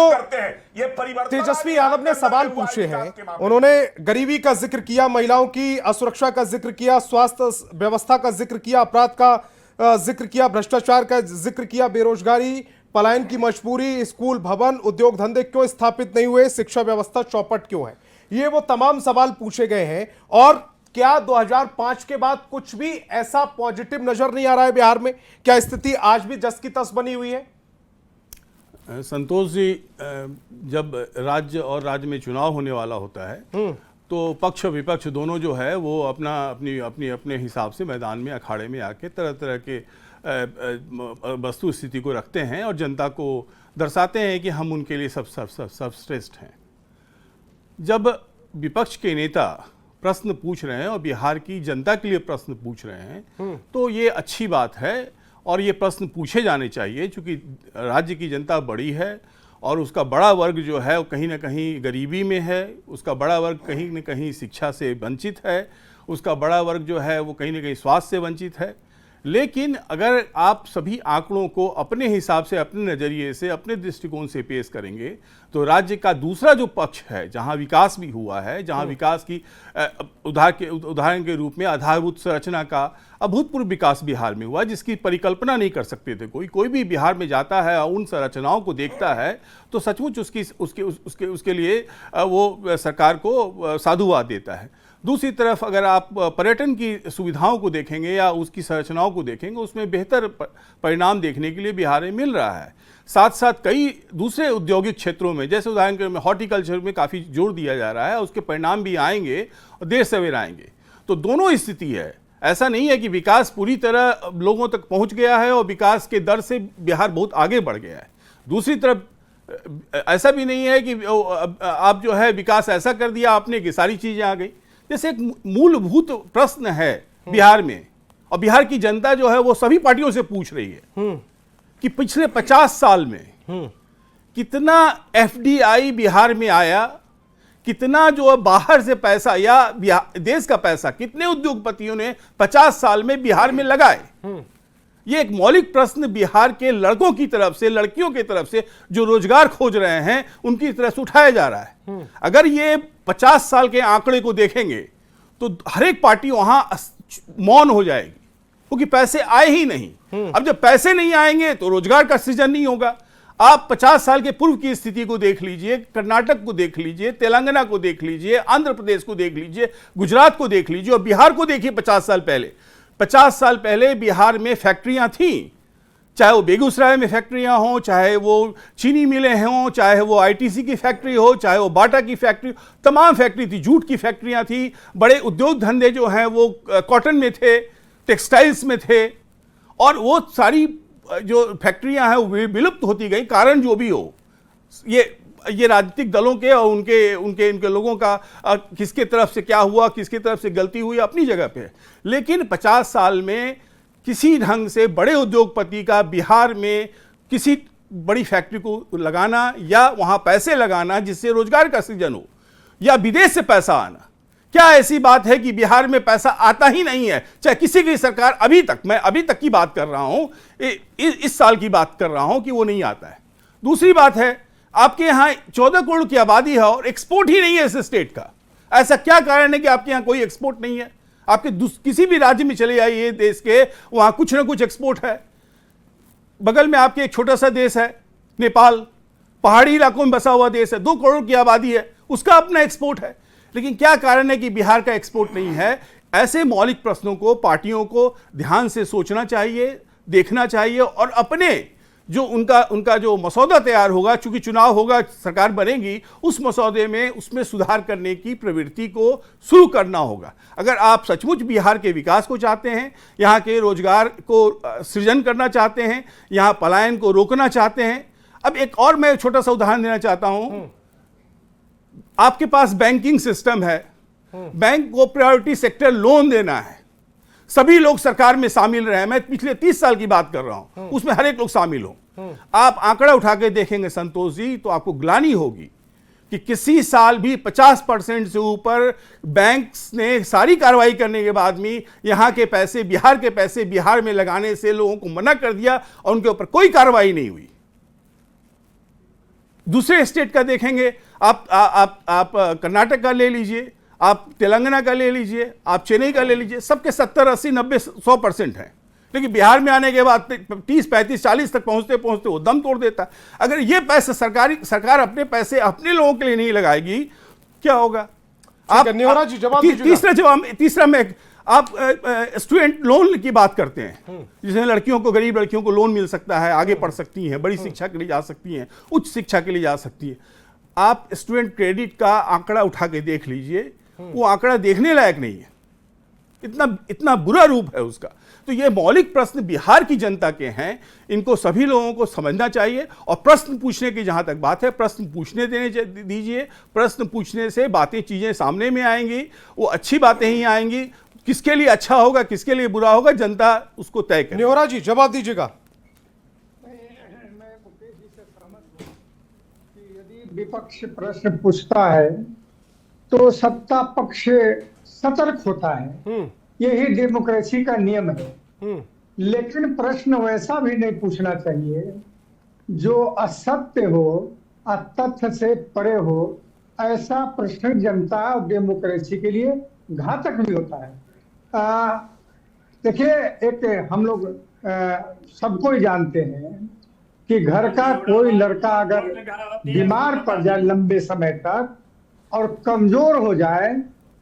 ये परिवर्तन तेजस्वी यादव ने सवाल पूछे हैं, उन्होंने गरीबी का जिक्र किया, महिलाओं की असुरक्षा का जिक्र किया, स्वास्थ्य व्यवस्था का जिक्र किया, अपराध का जिक्र किया, भ्रष्टाचार का जिक्र किया, बेरोजगारी, पलायन की मजबूरी, स्कूल भवन, उद्योग धंधे क्यों स्थापित नहीं हुए, शिक्षा व्यवस्था चौपट क्यों है, ये वो तमाम सवाल पूछे गए हैं। और क्या 2005 के बाद कुछ भी ऐसा पॉजिटिव नजर नहीं आ रहा है बिहार में? क्या स्थिति आज भी जस की तस बनी हुई है? संतोष जी, जब राज्य और राज्य में चुनाव होने वाला होता है तो पक्ष विपक्ष दोनों जो है वो अपने हिसाब से मैदान में, अखाड़े में आके तरह तरह के वस्तु स्थिति को रखते हैं और जनता को दर्शाते हैं कि हम उनके लिए सब श्रेष्ठ हैं। जब विपक्ष के नेता प्रश्न पूछ रहे हैं और बिहार की जनता के लिए प्रश्न पूछ रहे हैं तो ये अच्छी बात है और ये प्रश्न पूछे जाने चाहिए, क्योंकि राज्य की जनता बड़ी है और उसका बड़ा वर्ग जो है वो कहीं ना कहीं गरीबी में है, उसका बड़ा वर्ग कहीं ना कहीं शिक्षा से वंचित है, उसका बड़ा वर्ग जो है वो कहीं ना कहीं स्वास्थ्य से वंचित है। लेकिन अगर आप सभी आंकड़ों को अपने हिसाब से, अपने नज़रिए से, अपने दृष्टिकोण से पेश करेंगे तो राज्य का दूसरा जो पक्ष है, जहां विकास भी हुआ है, जहां विकास की उदाहरण के रूप में आधारभूत संरचना का अभूतपूर्व विकास बिहार में हुआ, जिसकी परिकल्पना नहीं कर सकते थे। कोई भी बिहार में जाता है और उन संरचनाओं को देखता है तो सचमुच उसके लिए वो सरकार को साधुवाद देता है। दूसरी तरफ अगर आप पर्यटन की सुविधाओं को देखेंगे या उसकी संरचनाओं को देखेंगे, उसमें बेहतर परिणाम देखने के लिए बिहार में मिल रहा है। साथ साथ कई दूसरे औद्योगिक क्षेत्रों में, जैसे उदाहरण के लिए हॉर्टिकल्चर में काफ़ी जोर दिया जा रहा है, उसके परिणाम भी आएंगे और देर सवेर आएंगे। तो दोनों स्थिति है, ऐसा नहीं है कि विकास पूरी तरह लोगों तक पहुंच गया है और विकास के दर से बिहार बहुत आगे बढ़ गया है। दूसरी तरफ ऐसा भी नहीं है कि आप जो है विकास ऐसा कर दिया आपने कि सारी चीज़ें आ गई। जैसे एक मूलभूत प्रश्न है बिहार में, और बिहार की जनता जो है वो सभी पार्टियों से पूछ रही है कि पिछले 50 साल में कितना एफडीआई बिहार में आया, कितना जो बाहर से पैसा या देश का पैसा कितने उद्योगपतियों ने 50 साल में बिहार में लगाए। ये एक मौलिक प्रश्न बिहार के लड़कों की तरफ से, लड़कियों की तरफ से जो रोजगार खोज रहे हैं उनकी तरफ से उठाया जा रहा है। अगर ये 50 साल के आंकड़े को देखेंगे तो हर एक पार्टी वहां मौन हो जाएगी, क्योंकि पैसे आए ही नहीं। अब जब पैसे नहीं आएंगे तो रोजगार का सृजन नहीं होगा। आप 50 साल के पूर्व की स्थिति को देख लीजिए, कर्नाटक को देख लीजिए, तेलंगाना को देख लीजिए, आंध्र प्रदेश को देख लीजिए, गुजरात को देख लीजिए और बिहार को देखिए। 50 साल पहले, 50 साल पहले बिहार में फैक्ट्रियां थीं, चाहे वो बेगूसराय में फैक्ट्रियां हों, चाहे वो चीनी मिलें हों, चाहे वो आईटीसी की फैक्ट्री हो, चाहे वो बाटा की फैक्ट्री, तमाम फैक्ट्री थी, जूट की फैक्ट्रियां थी, बड़े उद्योग धंधे जो हैं वो कॉटन में थे, टेक्सटाइल्स में थे, और वो सारी जो फैक्ट्रियां हैं वो विलुप्त होती गई। कारण जो भी हो, ये राजनीतिक दलों के और उनके लोगों का किसके तरफ से क्या हुआ, किसके तरफ से गलती हुई, अपनी जगह पे है। लेकिन 50 साल में किसी ढंग से बड़े उद्योगपति का बिहार में किसी बड़ी फैक्ट्री को लगाना या वहां पैसे लगाना जिससे रोजगार का सृजन हो, या विदेश से पैसा आना, क्या ऐसी बात है कि बिहार में पैसा आता ही नहीं है? चाहे किसी की सरकार, मैं अभी तक की बात कर रहा हूं, इस साल की बात कर रहा हूं कि वो नहीं आता है। दूसरी बात है, आपके यहां 14 करोड़ की आबादी है और एक्सपोर्ट ही नहीं है इस स्टेट का। ऐसा क्या कारण है कि आपके यहां कोई एक्सपोर्ट नहीं है? आपके किसी भी राज्य में चले जाइए देश के, वहां कुछ ना कुछ एक्सपोर्ट है। बगल में आपके एक छोटा सा देश है नेपाल, पहाड़ी इलाकों में बसा हुआ देश है, 2 करोड़ की आबादी है, उसका अपना एक्सपोर्ट है। लेकिन क्या कारण है कि बिहार का एक्सपोर्ट नहीं है? ऐसे मौलिक प्रश्नों को पार्टियों को ध्यान से सोचना चाहिए, देखना चाहिए, और अपने जो उनका जो मसौदा तैयार होगा, चूंकि चुनाव होगा, सरकार बनेगी, उस मसौदे में उसमें सुधार करने की प्रवृत्ति को शुरू करना होगा। अगर आप सचमुच बिहार के विकास को चाहते हैं, यहाँ के रोजगार को सृजन करना चाहते हैं, यहाँ पलायन को रोकना चाहते हैं। अब एक और मैं छोटा सा उदाहरण देना चाहता हूं। आपके पास बैंकिंग सिस्टम है, बैंक को प्रायोरिटी सेक्टर लोन देना है, सभी लोग सरकार में शामिल रहे, मैं पिछले 30 साल की बात कर रहा हूं, उसमें हर एक लोग शामिल हो। आप आंकड़ा उठा के देखेंगे संतोष जी, तो आपको ग्लानि होगी कि किसी साल भी 50% से ऊपर बैंक्स ने सारी कार्रवाई करने के बाद भी यहां के पैसे, बिहार के पैसे बिहार में लगाने से लोगों को मना कर दिया और उनके ऊपर कोई कार्रवाई नहीं हुई। दूसरे स्टेट का देखेंगे, आप कर्नाटक का ले लीजिए, आप तेलंगाना का ले लीजिए, आप चेन्नई का ले लीजिए, सबके 70, 80, 90, 100% है। लेकिन बिहार में आने के बाद 30, 35, 40 तक पहुंचते पहुंचते वो दम तोड़ देता। अगर ये पैसे सरकार अपने पैसे अपने लोगों के लिए नहीं लगाएगी, क्या होगा? आप तीसरा में आप स्टूडेंट लोन की बात करते हैं, जिसमें लड़कियों को, गरीब लड़कियों को लोन मिल सकता है, आगे पढ़ सकती हैं, बड़ी शिक्षा के लिए जा सकती हैं, उच्च शिक्षा के लिए जा सकती है। आप स्टूडेंट क्रेडिट का आंकड़ा उठा के देख लीजिए, वो आंकड़ा देखने लायक नहीं है, इतना बुरा रूप है उसका। तो ये मौलिक प्रश्न बिहार की जनता के हैं, इनको सभी लोगों को समझना चाहिए। और प्रश्न पूछने की जहां तक बात है, प्रश्न पूछने दीजिए। प्रश्न पूछने से चीजें सामने में आएंगी, वो अच्छी बातें ही आएंगी। किसके लिए अच्छा होगा, किसके लिए बुरा होगा, जनता उसको तय करे। नेहरा जी जवाब दीजिएगा। मैं मुकेश जी से सहमत हूं कि यदि विपक्ष प्रश्न पूछता है तो सत्ता पक्ष सतर्क होता है, यही डेमोक्रेसी का नियम है। लेकिन प्रश्न वैसा भी नहीं पूछना चाहिए जो असत्य हो, तथ्य से परे हो। ऐसा प्रश्न जनता और डेमोक्रेसी के लिए घातक भी होता है। देखिए, एक हम लोग सबको ही जानते हैं कि घर का कोई लड़का अगर बीमार पड़ जाए लंबे समय तक और कमजोर हो जाए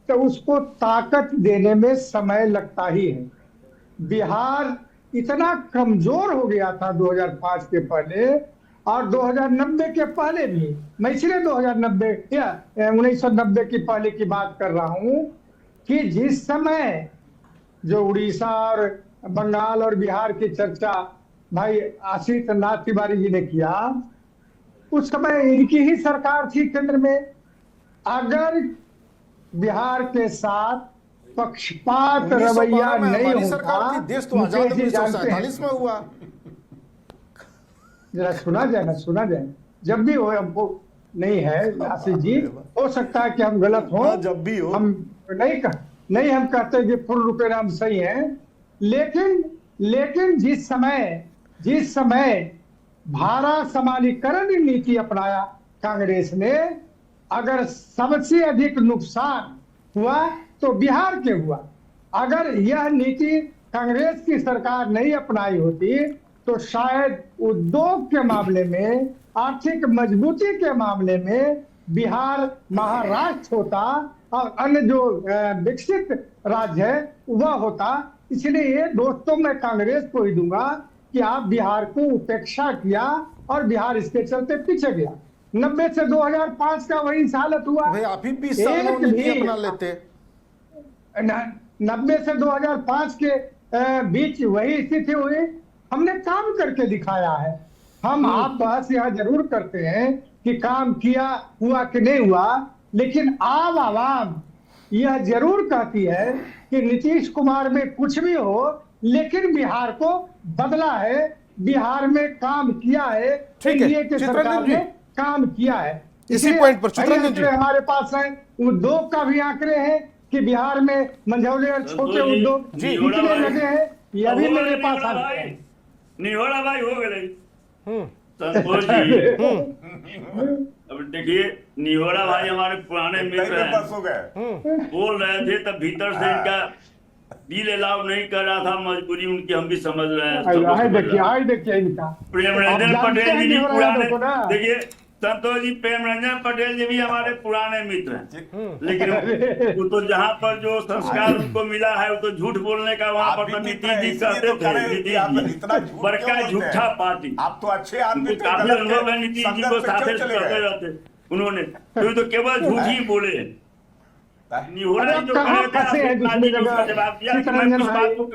तो उसको ताकत देने में समय लगता ही है। बिहार इतना कमजोर हो गया था 2005 के पहले और 2090 के पहले भी। मैं इसलिए 2090 या 1990 की पहले की बात कर रहा हूं कि जिस समय जो उड़ीसा और बंगाल और बिहार की चर्चा भाई आशीष नाथ तिवारी जी ने किया, उस समय इनकी ही सरकार थी केंद्र में। अगर बिहार के साथ पक्षपात रवैया नहीं होता, देश तो आजाद 1947 में हुआ। जरा सुना जाए, जब भी हो, हमको नहीं है आशीष जी, हो सकता है कि हम गलत हो, जब भी हो, हम नहीं हम कहते कि पूर्ण रूपेण हम सही हैं। लेकिन जिस समय भारा समानीकरण नीति अपनाया कांग्रेस ने, अगर सबसे अधिक नुकसान हुआ तो बिहार के हुआ। अगर यह नीति कांग्रेस की सरकार नहीं अपनाई होती तो शायद उद्योग के मामले में, आर्थिक मजबूती के मामले में बिहार महाराष्ट्र होता और अन्य जो विकसित राज्य है वह होता। इसलिए दोस्तों मैं कांग्रेस को ही दूंगा कि आप बिहार को उपेक्षा किया और बिहार इसके चलते पीछे गया। 90 से 2005 का वही हालत हुआ। भाई आप ही 20 साल एक नीति भी- अपना लेते। 90 से 2005 के बीच वही स्थिति हुई। हमने काम करके दिखाया है। हम आप बहस यहाँ जरूर करते हैं कि काम किया हुआ कि नहीं हुआ, लेकिन आवाम यह जरूर कहती है कि नीतीश कुमार में कुछ भी हो लेकिन बिहार को बदला है, बिहार में काम किया है, ठीक है, एनडीए के सरकार चित्ररंजन जी। ने काम किया है। इसी इसलिए पॉइंट पर चित्ररंजन जी। आंकड़े हमारे पास है, उद्योग का भी आंकड़े हैं कि बिहार में मंझौले और छोटे उद्योग जी, कितने लगे हैं, यह भी मेरे पास निहोरा आंकड़े भाई, हैं। निहोरा भाई हो गए हम्म संतोष जी। अब देखिए, निहोरा भाई हमारे पुराने मित्र हैं, बस हो गए। बोल रहे थे तब भीतर से इनका दिल अलाउ नहीं कर रहा था, मजबूरी उनकी हम भी समझ रहे हैं, सब लोग आई समझ देखिए, रहे हैं। आई देखिए इनका। प्रेम आप रंजन जानते पटेल हैं जी भी निहोरा पुराने, यादव को ना? देखिए संतोष जी, प्रेम रंजन पटेल जी भी हमारे पुराने मित्र हैं, लेकिन वो तो जहाँ पर जो संस्कार उनको मिला है वो तो झूठ बोलने का, वहाँ आप पर भी तो मित्र नीतीश हैं, जी इसलिए कहते तो कह रहे थे, हैं कि आप नीतीश इतना जी झूठ बड़का क्यों बोलते झूठा हैं? पार्टी। आप तो अच्छे आदमी उनको थे, काफी गलत अनुभव है नीतीश जी संदर्भ को, पे साथ क्यों चले करते गए? रहते उन्होंने, तो केवल झूठ ही बोले। निहोरा अरे जी जो कहाँ कह रहे थे, फंसे हैं आपने दूसरी उसका जगह? जवाब दिया कि मैं चित्ररंजन कुछ भाई। बातों को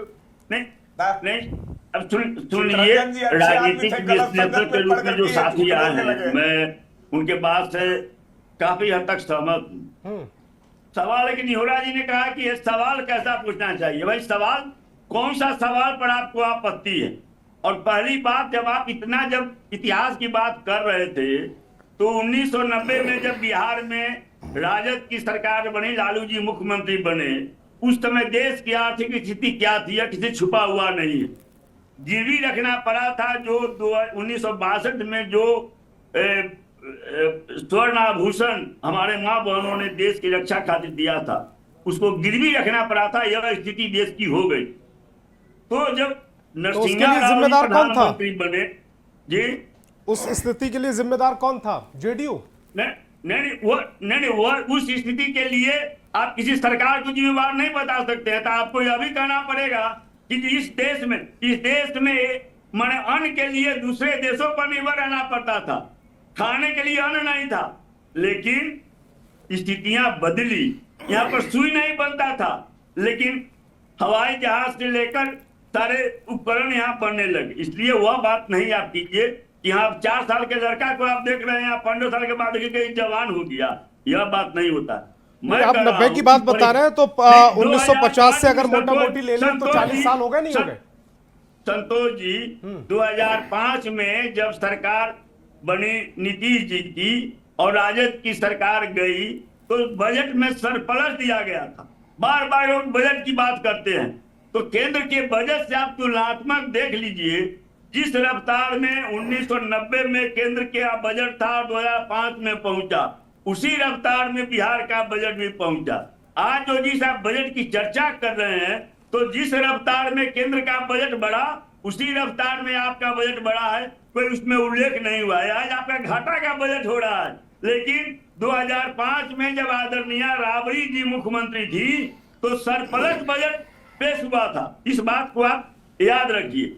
नहीं नहीं, अब सुन लीजिए, चित्ररंजन जी अच्छे आदमी राजनीतिक थे, गलत विश्लेषक संगत के में रूप पढ़ में जो करके साथी झूठ आए बोलने हैं, लगे। मैं उनके बात से काफी हद तक सहमत हूँ। सवाल है कि निहोरा जी ने कहा कि ये सवाल कैसा पूछना चाहिए। भाई सवाल, कौन सा सवाल पर आपको आपत्ति है? और पहली बात, जब इतिहास की बात कर रहे थे तो 1990 में जब बिहार में राजद की सरकार बनी, लालू जी मुख्यमंत्री बने, उस समय देश की आर्थिक स्थिति क्या थी यह किसी छुपा हुआ नहीं है। गिरवी रखना पड़ा था जो 1962 में जो स्वर्ण आभूषण हमारे माँ बहनों ने देश की रक्षा खातिर दिया था, उसको गिरवी रखना पड़ा था। यह स्थिति देश की हो गई। तो जब उसके नरसिंह लिए राव जी जिम्मेदार कौन था? प्रधानमंत्री बने जी, उस स्थिति के लिए जिम्मेदार कौन था? जेडीयू? नहीं, वो उस स्थिति के लिए आप किसी सरकार को जिम्मेवार नहीं बता सकते हैं। तो आपको यह भी कहना पड़ेगा कि इस देश में माने अन्न के लिए दूसरे देशों पर निर्भर रहना पड़ता था, खाने के लिए अन्न नहीं था। लेकिन स्थितियां बदली, यहाँ पर सुई नहीं बनता था, लेकिन हवाई जहाज से लेकर सारे उपकरण यहाँ बनने लगे। इसलिए वह बात नहीं आप कीजिए कि यहाँ 4 साल के लड़का को आप देख रहे हैं, 15 साल के बाद देखिए जवान हो गया, यह बात नहीं होता। आप 90 की बात बता रहे हैं तो 1950 से अगर मोटा मोटी ले लें तो 40 साल हो गए, नहीं हो गए? संतोष जी, 2005 में जब सरकार बनी नीतीश जी की और राजद की सरकार गई तो बजट में सरप्लस दिया गया था। बार बार लोग बजट की बात करते हैं, तो केंद्र के बजट से आप तुलनात्मक देख लीजिए। जिस रफ्तार में 1990 में केंद्र का बजट था 2005 में पहुंचा, उसी रफ्तार में बिहार का बजट भी पहुंचा। आज जो जिस आप बजट की चर्चा कर रहे हैं, तो जिस रफ्तार में केंद्र का बजट बढ़ा उसी रफ्तार में आपका बजट बढ़ा है, कोई उसमें उल्लेख नहीं हुआ है। आज आपका घाटा का बजट हो रहा है। लेकिन 2005 में जब आदरणीय राबड़ी जी मुख्यमंत्री थी तो सरप्लस बजट पेश हुआ था। इस बात को आप याद रखिए।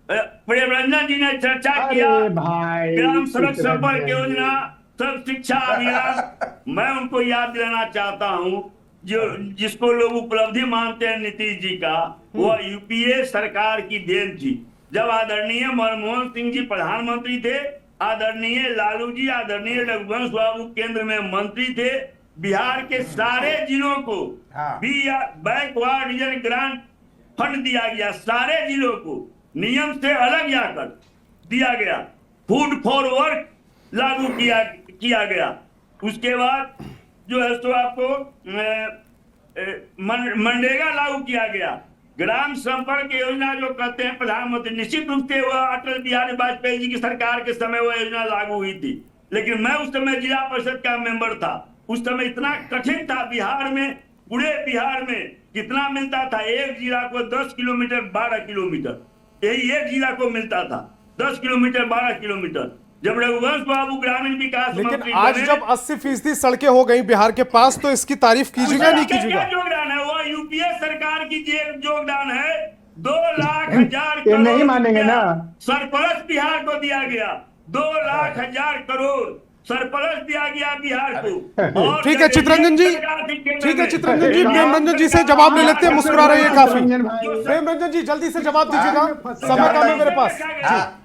प्रेम रंजन जी ने चर्चा किया ग्राम सड़क संपर्क योजना, सब शिक्षा अभियान। मैं उनको याद दिलाना चाहता हूं, जो जिसको लोग उपलब्धि मानते हैं नीतीश जी का, वह यूपीए सरकार की देन थी। जब आदरणीय मनमोहन सिंह जी प्रधानमंत्री थे, आदरणीय लालू जी, आदरणीय रघुवंश बाबू केंद्र में मंत्री थे, बिहार के सारे जिलों को बैकवर्ड रीजन ग्रांट फंड दिया गया। सारे जिलों को नियम से अलग जाकर दिया गया। फूड फॉर वर्क लागू किया गया। उसके बाद जो है तो आपको मनरेगा लागू किया गया। ग्राम संपर्क योजना जो कहते हैं प्रधानमंत्री, निश्चित रूप से वह अटल बिहारी वाजपेयी जी की सरकार के समय वह योजना लागू हुई थी। लेकिन मैं उस समय जिला परिषद का मेंबर था। उस समय इतना कठिन था बिहार में, पूरे बिहार में कितना मिलता था, एक जिला को 10 किलोमीटर 12 किलोमीटर। यही एक जिला को मिलता था, 10 किलोमीटर 12 किलोमीटर। जब रघुवंश बाबू ग्रामीण विकास लेकिन मंत्री आज बने, जब 80% सड़कें हो गई बिहार के पास, तो इसकी तारीफ कीजिएगा नहीं क्या कीजिएगा? योगदान है? वो यूपीए सरकार की योगदान है। 2,00,000 ये नहीं करोड़ मानेंगे ना। सरप्लस बिहार को दिया गया, 2,00,000 करोड़ सरप्लस दिया गया बिहार को। और ठीक है चित्ररंजन जी, ठीक है चित्ररंजन जी, प्रेम रंजन जी से जवाब ले लेते हैं, मुस्कुरा रही है काफी। चित्ररंजन भाई। प्रेम रंजन जी जल्दी से जवाब दीजिएगा, समय कम है मेरे पास।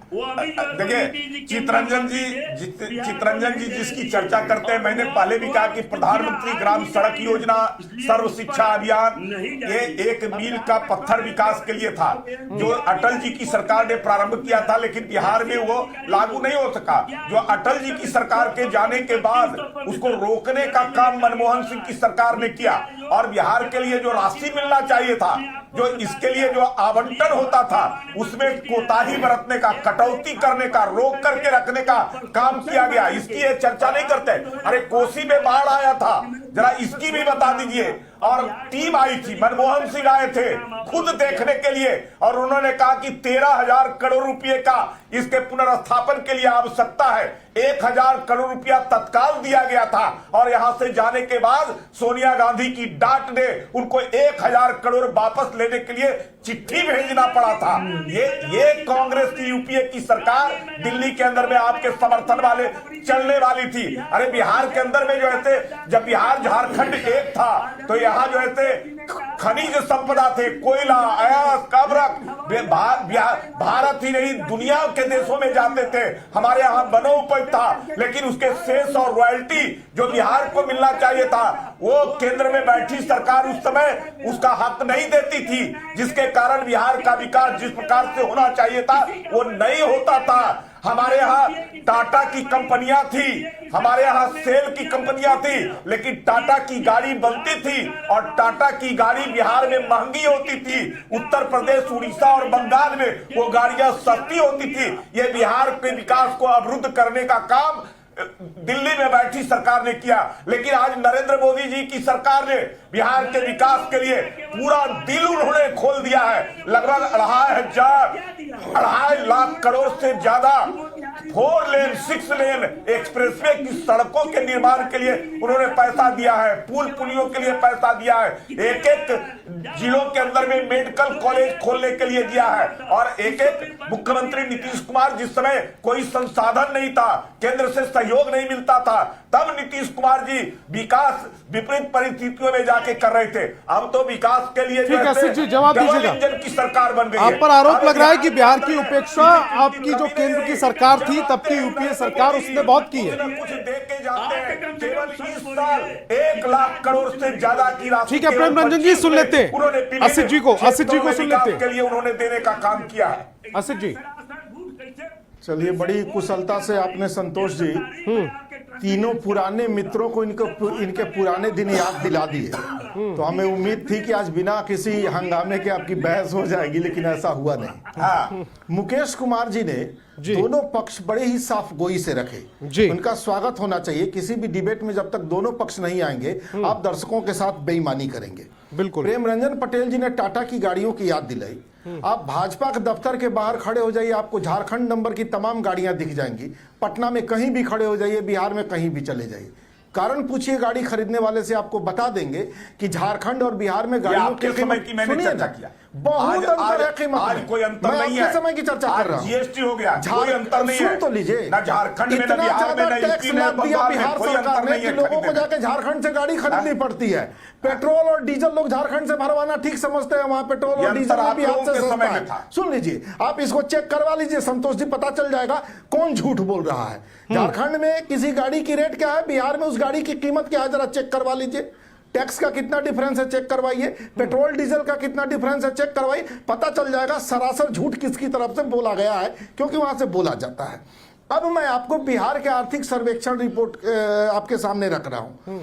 देखिए चित्ररंजन जी जिसकी चर्चा करते हैं, मैंने पहले भी कहा कि प्रधानमंत्री ग्राम सड़क योजना, सर्व शिक्षा अभियान, ये एक मील का पत्थर विकास के लिए था जो अटल जी की सरकार ने प्रारंभ किया था, लेकिन बिहार में वो लागू नहीं हो सका। जो अटल जी की सरकार के जाने के बाद उसको रोकने का काम मनमोहन सिंह की सरकार ने किया, और बिहार के लिए जो राशि मिलना चाहिए था, जो इसके लिए जो आवंटन होता था, उसमें कोताही बरतने का, कटौती करने का, रोक करके रखने का काम किया गया। इसकी ये चर्चा नहीं करते। अरे कोसी में बाढ़ आया था, जरा इसकी भी बता दीजिए। और टीम आई थी, मनमोहन सिंह आए थे खुद देखने के लिए, और उन्होंने कहा कि 13,000 करोड़ रुपए का इसके पुनर्स्थापन के लिए आवश्यकता है। 1,000 करोड़ रुपया तत्काल दिया गया था, और यहां से जाने के बाद सोनिया गांधी की डांट ने उनको 1,000 करोड़ वापस लेने के लिए चिट्ठी भेजना पड़ा था। ये कांग्रेस की यूपीए की सरकार दिल्ली के अंदर में आपके समर्थन वाले चलने वाली थी। अरे बिहार के अंदर में जो है, जब बिहार झारखंड एक था, तो यहाँ जो है खनिज संपदा थे, कोयला, अयस्क, कब्रक, भारत ही नहीं दुनिया के देशों में जाते थे। हमारे यहाँ वनोपज था, लेकिन उसके शेष और रॉयल्टी जो बिहार को मिलना चाहिए था, वो केंद्र में बैठी सरकार उस समय उसका हक नहीं देती थी, जिसके कारण बिहार का विकास जिस प्रकार से होना चाहिए था वो नहीं होता था। हमारे यहाँ टाटा की कंपनियां थी, हमारे यहाँ सेल की कंपनियां थी, लेकिन टाटा की गाड़ी बनती थी, और टाटा की गाड़ी बिहार में महंगी होती थी। उत्तर प्रदेश, उड़ीसा और बंगाल में वो गाड़ियां सस्ती होती थी। ये बिहार के विकास को अवरुद्ध करने का काम दिल्ली में बैठी सरकार ने किया। लेकिन आज नरेंद्र मोदी जी की सरकार ने बिहार के विकास के लिए पूरा दिल उन्होंने खोल दिया है। लगभग 2.5 लाख करोड़ से ज्यादा 4 लेन 6 लेन एक्सप्रेसवे की सड़कों के निर्माण के लिए उन्होंने पैसा दिया है, पुल पुलियों के लिए पैसा दिया है, एक जिलों के अंदर में मेडिकल कॉलेज खोलने के लिए दिया है। और एक मुख्यमंत्री नीतीश कुमार, जिस समय कोई संसाधन नहीं था, केंद्र से सहयोग नहीं मिलता था, तब नीतीश कुमार जी विकास विपरीत परिस्थितियों में जाके कर रहे थे। अब तो विकास के लिए जवाब दीजिएगा। इंजन की सरकार बन गई है। आप पर आरोप लग रहा है कि बिहार की उपेक्षा आपकी जो केंद्र की सरकार थी तब की यूपीए सरकार, उसने बहुत की है। कुछ दे के जाते हैं, केवल इस साल 1 लाख करोड़ से ज्यादा की राशि। ठीक है प्रेम रंजन जी, सुन लेते हैं असित जी को सुन लेते हैं। के लिए उन्होंने देने का काम किया है। असित जी चलिए, बड़ी कुशलता से आपने संतोष जी तीनों पुराने मित्रों को इनके पुराने दिन याद दिला दिए। तो हमें उम्मीद थी कि आज बिना किसी हंगामे के आपकी बहस हो जाएगी, लेकिन ऐसा हुआ नहीं। मुकेश कुमार जी ने दोनों पक्ष बड़े ही साफ गोई से रखे। उनका स्वागत होना चाहिए। किसी भी डिबेट में जब तक दोनों पक्ष नहीं आएंगे, आप दर्शकों के साथ बेईमानी करेंगे। बिल्कुल। प्रेम रंजन पटेल जी ने टाटा की गाड़ियों की याद दिलाई। आप भाजपा के दफ्तर के बाहर खड़े हो जाइए, आपको झारखंड नंबर की तमाम गाड़ियां दिख जाएंगी। पटना में कहीं भी खड़े हो जाइए, बिहार में कहीं भी चले जाइए, कारण पूछिए गाड़ी खरीदने वाले से, आपको बता देंगे कि झारखंड और बिहार में गाड़ियों के समय की मैंने चर्चा किया। बहुत अंतर है कीमत में। आज कोई अंतर नहीं है। समय की चर्चा कर रहा हूं। जीएसटी हो गया, कोई अंतर नहीं है। सुन तो लीजिए, ना झारखंड में, ना बिहार में, ना यूपी में, बंगाल में, कोई अंतर नहीं है। लोगों को जाके झारखंड से गाड़ी खरीदनी पड़ती है। पेट्रोल और डीजल लोग झारखंड से भरवाना ठीक समझते हैं, वहां पेट्रोल और डीजल बिहार से सस्ता है। सुन लीजिए, आप इसको चेक करवा लीजिए संतोष जी, पता चल जाएगा कौन झूठ बोल रहा है। झारखंड में किसी गाड़ी की रेट क्या है, बिहार में उस गाड़ी की कीमत क्या है, जरा चेक करवा लीजिए। टैक्स का कितना डिफरेंस है चेक करवाइए, पेट्रोल डीजल का कितना डिफरेंस है चेक करवाइए, पता चल जाएगा सरासर झूठ किसकी तरफ से बोला गया है, क्योंकि वहां से बोला जाता है। अब मैं आपको बिहार के आर्थिक सर्वेक्षण रिपोर्ट आपके सामने रख रहा हूं।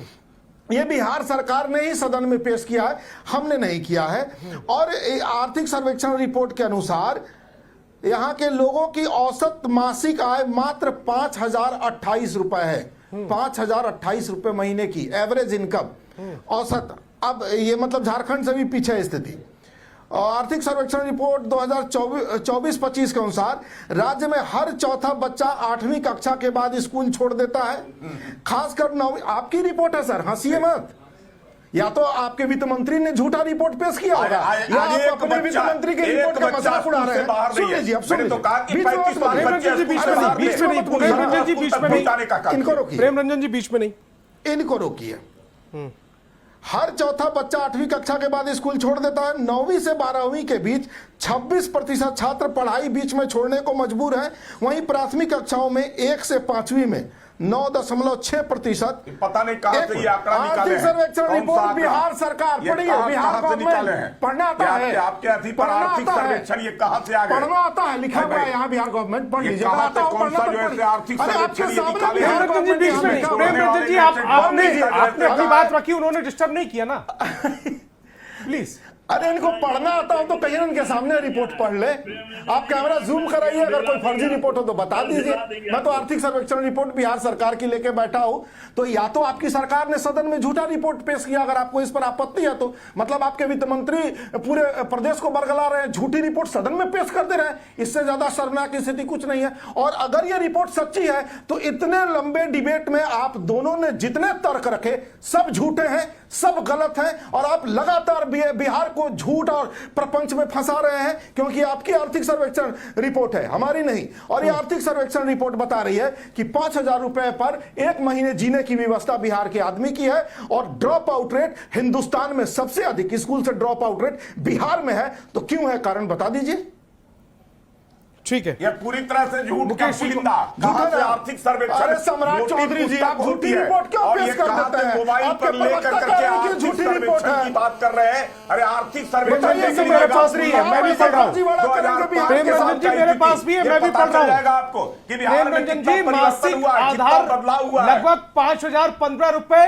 यह बिहार सरकार ने ही सदन में पेश किया है, हमने नहीं किया है। और आर्थिक सर्वेक्षण रिपोर्ट के अनुसार यहां के लोगों की औसत मासिक आय मात्र 5,028 रुपए है। 5,028 रुपए महीने की एवरेज इनकम औसत। अब ये मतलब झारखंड से भी पीछे स्थिति। आर्थिक सर्वेक्षण रिपोर्ट 2024-25 के अनुसार राज्य में हर चौथा बच्चा 8वीं कक्षा के बाद स्कूल छोड़ देता है, खासकर 9वीं। आपकी रिपोर्ट है सर, हंसिए मत। या तो आपके वित्त मंत्री ने झूठा रिपोर्ट पेश किया होगा, या आप अपने वित्त मंत्री के रिपोर्ट का मजाक उड़ा रहे हैं। सुन लीजिए, अब सुन लीजिए। प्रेम रंजन जी बीच में नहीं, इनको रोकिए। हर चौथा बच्चा 8वीं कक्षा के बाद स्कूल छोड़ देता है। 9वीं से 12वीं के बीच 26% छात्र पढ़ाई बीच में छोड़ने को मजबूर है। वहीं प्राथमिक कक्षाओं में 1 से 5वीं में 9.6%। पता नहीं कहां से ये आंकड़ा निकाले हैं। सर्वेक्षण रिपोर्ट बिहार सरकार, पढ़िए, बिहार गवर्नमेंट, पढ़ना आता है आपके अथी पर आर्थिक सर्वेक्षण ये कहां से आ गए? पढ़ना आता है, लिखा हुआ है यहाँ बिहार गवर्नमेंट, पढ़ लीजिए। कौन सा जो है आर्थिक सर्वेक्षण ये निकाले हैं? प्रेम रंजन जी आपने अपनी बात रखी, उन्होंने डिस्टर्ब नहीं किया ना, प्लीज। अरे इनको पढ़ना आता हो तो कहीं इनके सामने रिपोर्ट पढ़ ले। आप कैमरा जूम कराइए, अगर कोई फर्जी रिपोर्ट हो तो बता दीजिए। मैं तो आर्थिक सर्वेक्षण रिपोर्ट बिहार सरकार की लेके बैठा हूं, तो या तो आपकी सरकार ने सदन में झूठा रिपोर्ट पेश किया, अगर आपको इस पर आपत्ति है तो मतलब आपके वित्त मंत्री पूरे प्रदेश को बरगला रहे हैं, झूठी रिपोर्ट सदन में पेश कर दे रहे हैं। इससे ज्यादा शर्मनाक स्थिति कुछ नहीं है। और अगर यह रिपोर्ट सच्ची है तो इतने लंबे डिबेट में आप दोनों ने जितने तर्क रखे सब झूठे हैं, सब गलत हैं, और आप लगातार बिहार को झूठ और प्रपंच में फंसा रहे हैं, क्योंकि आपकी आर्थिक सर्वेक्षण रिपोर्ट है, हमारी नहीं। और ये आर्थिक सर्वेक्षण रिपोर्ट बता रही है कि 5,000 रुपए पर 1 महीने जीने की व्यवस्था बिहार के आदमी की है, और ड्रॉप आउट रेट हिंदुस्तान में सबसे अधिक स्कूल से ड्रॉप आउट रेट बिहार में है। तो क्यों है, कारण बता दीजिए। ठीक है, यह पूरी तरह से झूठ का पुलिंदा। कहां से आर्थिक सर्वेक्षण? अरे सम्राट चौधरी जी, आप झूठी रिपोर्ट क्यों पेश कर देते हैं? मोबाइल पर लेकर करके आर्थिक सर्वेक्षण की बात कर रहे हैं। अरे आर्थिक सर्वेक्षण मेरे पास नहीं है, मैं भी पढ़ रहा हूं। प्रेम रंजन जी मेरे पास भी है, मैं भी पढ़ रहा हूं आपको। प्रेम रंजन जी, मासिक आधार लगभग 5,015 रुपए,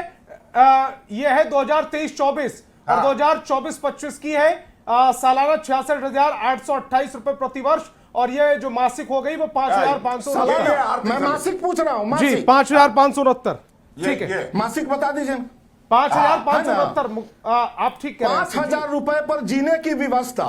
यह है 2023-24, और 2024-25 की है सालाना 66,828 रुपए प्रतिवर्ष, और ये जो मासिक हो गई वो 5,569। मैं मासिक पूछ रहा हूँ जी, 5,569। ठीक है, मासिक बता दीजिए। 5,569, आप ठीक कह रहे हैं। 5,000 रुपए पर जीने की व्यवस्था।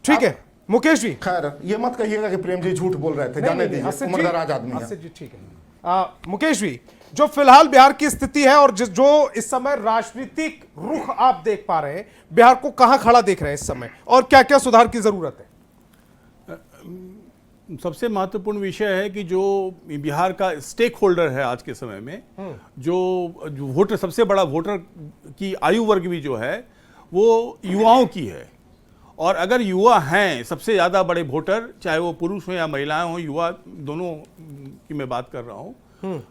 ठीक है मुकेश जी, खैर ये मत कहिएगा कि प्रेम जी झूठ बोल रहे थे, जाने दीजिए, उम्रदराज आदमी है। जी ठीक है। मुकेश जी, जो फिलहाल बिहार की स्थिति है और जो इस समय राजनीतिक रुख आप देख पा रहे हैं, बिहार को कहां खड़ा देख रहे हैं इस समय, और क्या क्या सुधार की जरूरत है? सबसे महत्वपूर्ण विषय है कि जो बिहार का स्टेक होल्डर है आज के समय में, जो वोटर, सबसे बड़ा वोटर की आयु वर्ग भी जो है वो युवाओं की है। और अगर युवा हैं सबसे ज़्यादा बड़े वोटर, चाहे वो पुरुष हो या महिलाएं हो, युवा दोनों की मैं बात कर रहा हूँ,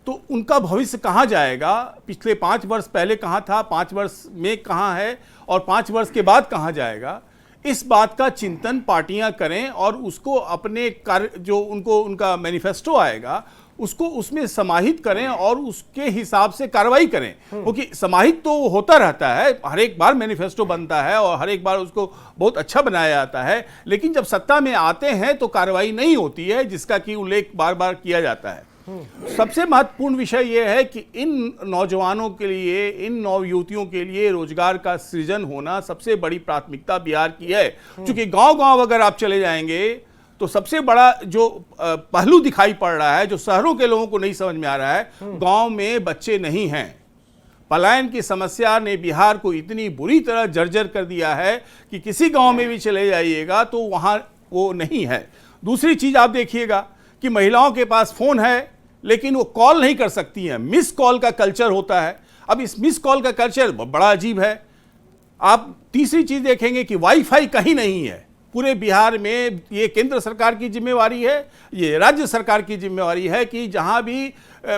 तो उनका भविष्य कहाँ जाएगा, पिछले 5 वर्ष पहले कहाँ था, 5 वर्ष में कहाँ है, और 5 वर्ष के बाद कहाँ जाएगा, इस बात का चिंतन पार्टियां करें, और उसको अपने कार्य, जो उनका मैनिफेस्टो आएगा उसको उसमें समाहित करें और उसके हिसाब से कार्रवाई करें। क्योंकि समाहित तो होता रहता है, हर एक बार मैनिफेस्टो बनता है और हर एक बार उसको बहुत अच्छा बनाया जाता है, लेकिन जब सत्ता में आते हैं तो कार्रवाई नहीं होती है, जिसका कि उल्लेख बार बार किया जाता है। सबसे महत्वपूर्ण विषय यह है कि इन नौजवानों के लिए, इन नवयुवतियों के लिए रोजगार का सृजन होना सबसे बड़ी प्राथमिकता बिहार की है। क्योंकि गांव-गांव अगर आप चले जाएंगे तो सबसे बड़ा जो पहलू दिखाई पड़ रहा है, जो शहरों के लोगों को नहीं समझ में आ रहा है, गांव में बच्चे नहीं हैं। पलायन की समस्या ने बिहार को इतनी बुरी तरह जर्जर कर दिया है कि किसी गांव में भी चले जाइएगा तो वहां वो नहीं है। दूसरी चीज आप देखिएगा कि महिलाओं के पास फोन है लेकिन वो कॉल नहीं कर सकती हैं, मिस कॉल का कल्चर होता है। अब इस मिस कॉल का कल्चर बड़ा अजीब है। आप तीसरी चीज देखेंगे कि वाईफाई कहीं नहीं है पूरे बिहार में। ये केंद्र सरकार की जिम्मेवारी है, ये राज्य सरकार की जिम्मेवारी है कि जहां भी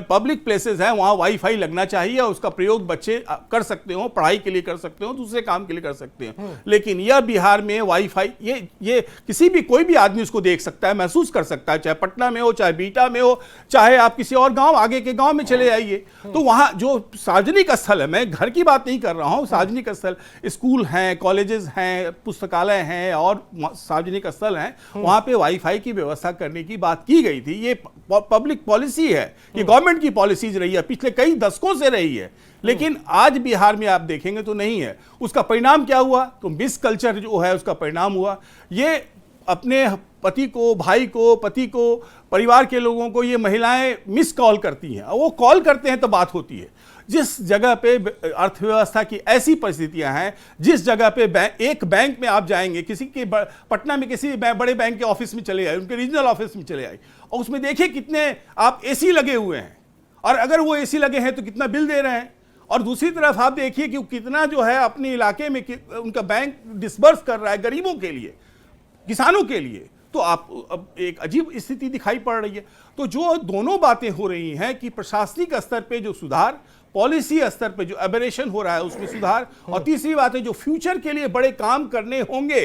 पब्लिक प्लेसेस हैं वहां वाईफाई लगना चाहिए और उसका प्रयोग बच्चे कर सकते हो, पढ़ाई के लिए कर सकते हो, दूसरे काम के लिए कर सकते हैं। लेकिन यह बिहार में वाईफाई, ये किसी भी कोई भी आदमी उसको देख सकता है, महसूस कर सकता है, चाहे पटना में हो, चाहे बीटा में हो, चाहे आप किसी और गांव, आगे के गांव में चले जाइए। तो वहां जो सार्वजनिक स्थल है, मैं घर की बात नहीं कर रहा हूं, सार्वजनिक स्थल, स्कूल हैं, कॉलेजेस हैं, पुस्तकालय हैं और सार्वजनिक स्थल हैं, वहां पे वाईफाई की व्यवस्था करने की बात की गई थी। ये पब्लिक पॉलिसी है, ये गवर्नमेंट की पॉलिसीज रही है, पिछले कई दशकों से रही है, लेकिन आज बिहार में आप देखेंगे तो नहीं है। उसका परिणाम क्या हुआ? तो मिस कल्चर जो है उसका परिणाम हुआ। ये अपने पति को, भाई को, पति को, परिवार के लोगों को ये महिलाएं मिस कॉल करती हैं, वो कॉल करते हैं तो बात होती है। जिस जगह पे अर्थव्यवस्था की ऐसी परिस्थितियां हैं, जिस जगह पे एक बैंक में आप जाएंगे, किसी के पटना में किसी बड़े बैंक के ऑफिस में चले जाए, उनके रीजनल ऑफिस में चले जाए, और उसमें देखिए कितने आप एसी लगे हुए हैं, और अगर वो एसी लगे हैं तो कितना बिल दे रहे हैं। और दूसरी तरफ आप देखिए कि कितना जो है अपने इलाके में उनका बैंक डिसबर्स कर रहा है गरीबों के लिए, किसानों के लिए। तो आप अब एक अजीब स्थिति दिखाई पड़ रही है। तो जो दोनों बातें हो रही हैं कि प्रशासनिक स्तर पे जो सुधार, पॉलिसी स्तर पे जो एबरेशन हो रहा है उसमें सुधार, और तीसरी बात है जो फ्यूचर के लिए बड़े काम करने होंगे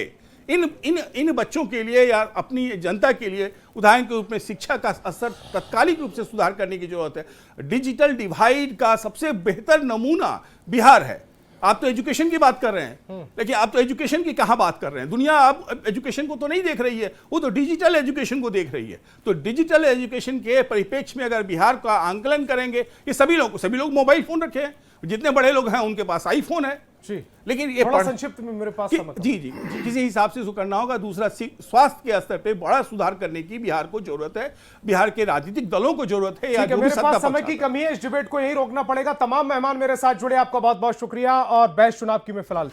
इन बच्चों के लिए या अपनी जनता के लिए, उदाहरण के रूप में शिक्षा का स्तर तत्कालिक रूप से सुधार करने की जरूरत है। डिजिटल डिवाइड का सबसे बेहतर नमूना बिहार है। आप तो एजुकेशन की बात कर रहे हैं, लेकिन आप तो एजुकेशन की कहां बात कर रहे हैं? दुनिया आप एजुकेशन को तो नहीं देख रही है, वो तो डिजिटल एजुकेशन को देख रही है। तो डिजिटल एजुकेशन के परिप्रेक्ष्य में अगर बिहार का आंकलन करेंगे, ये सभी लोग मोबाइल फोन रखे हैं, जितने बड़े लोग हैं उनके पास आईफोन है जी, लेकिन ये थोड़ा संक्षिप्त में मेरे पास समय कम। जी, किसी हिसाब से इसको करना होगा। दूसरा, स्वास्थ्य के स्तर पे बड़ा सुधार करने की बिहार को जरूरत है, बिहार के राजनीतिक दलों को जरूरत है। या जो भी मेरे सत्ता पास समय की कमी है, इस डिबेट को यही रोकना पड़ेगा। तमाम मेहमान मेरे साथ जुड़े, आपका बहुत बहुत शुक्रिया, और बहस चुनाव की मैं फिलहाल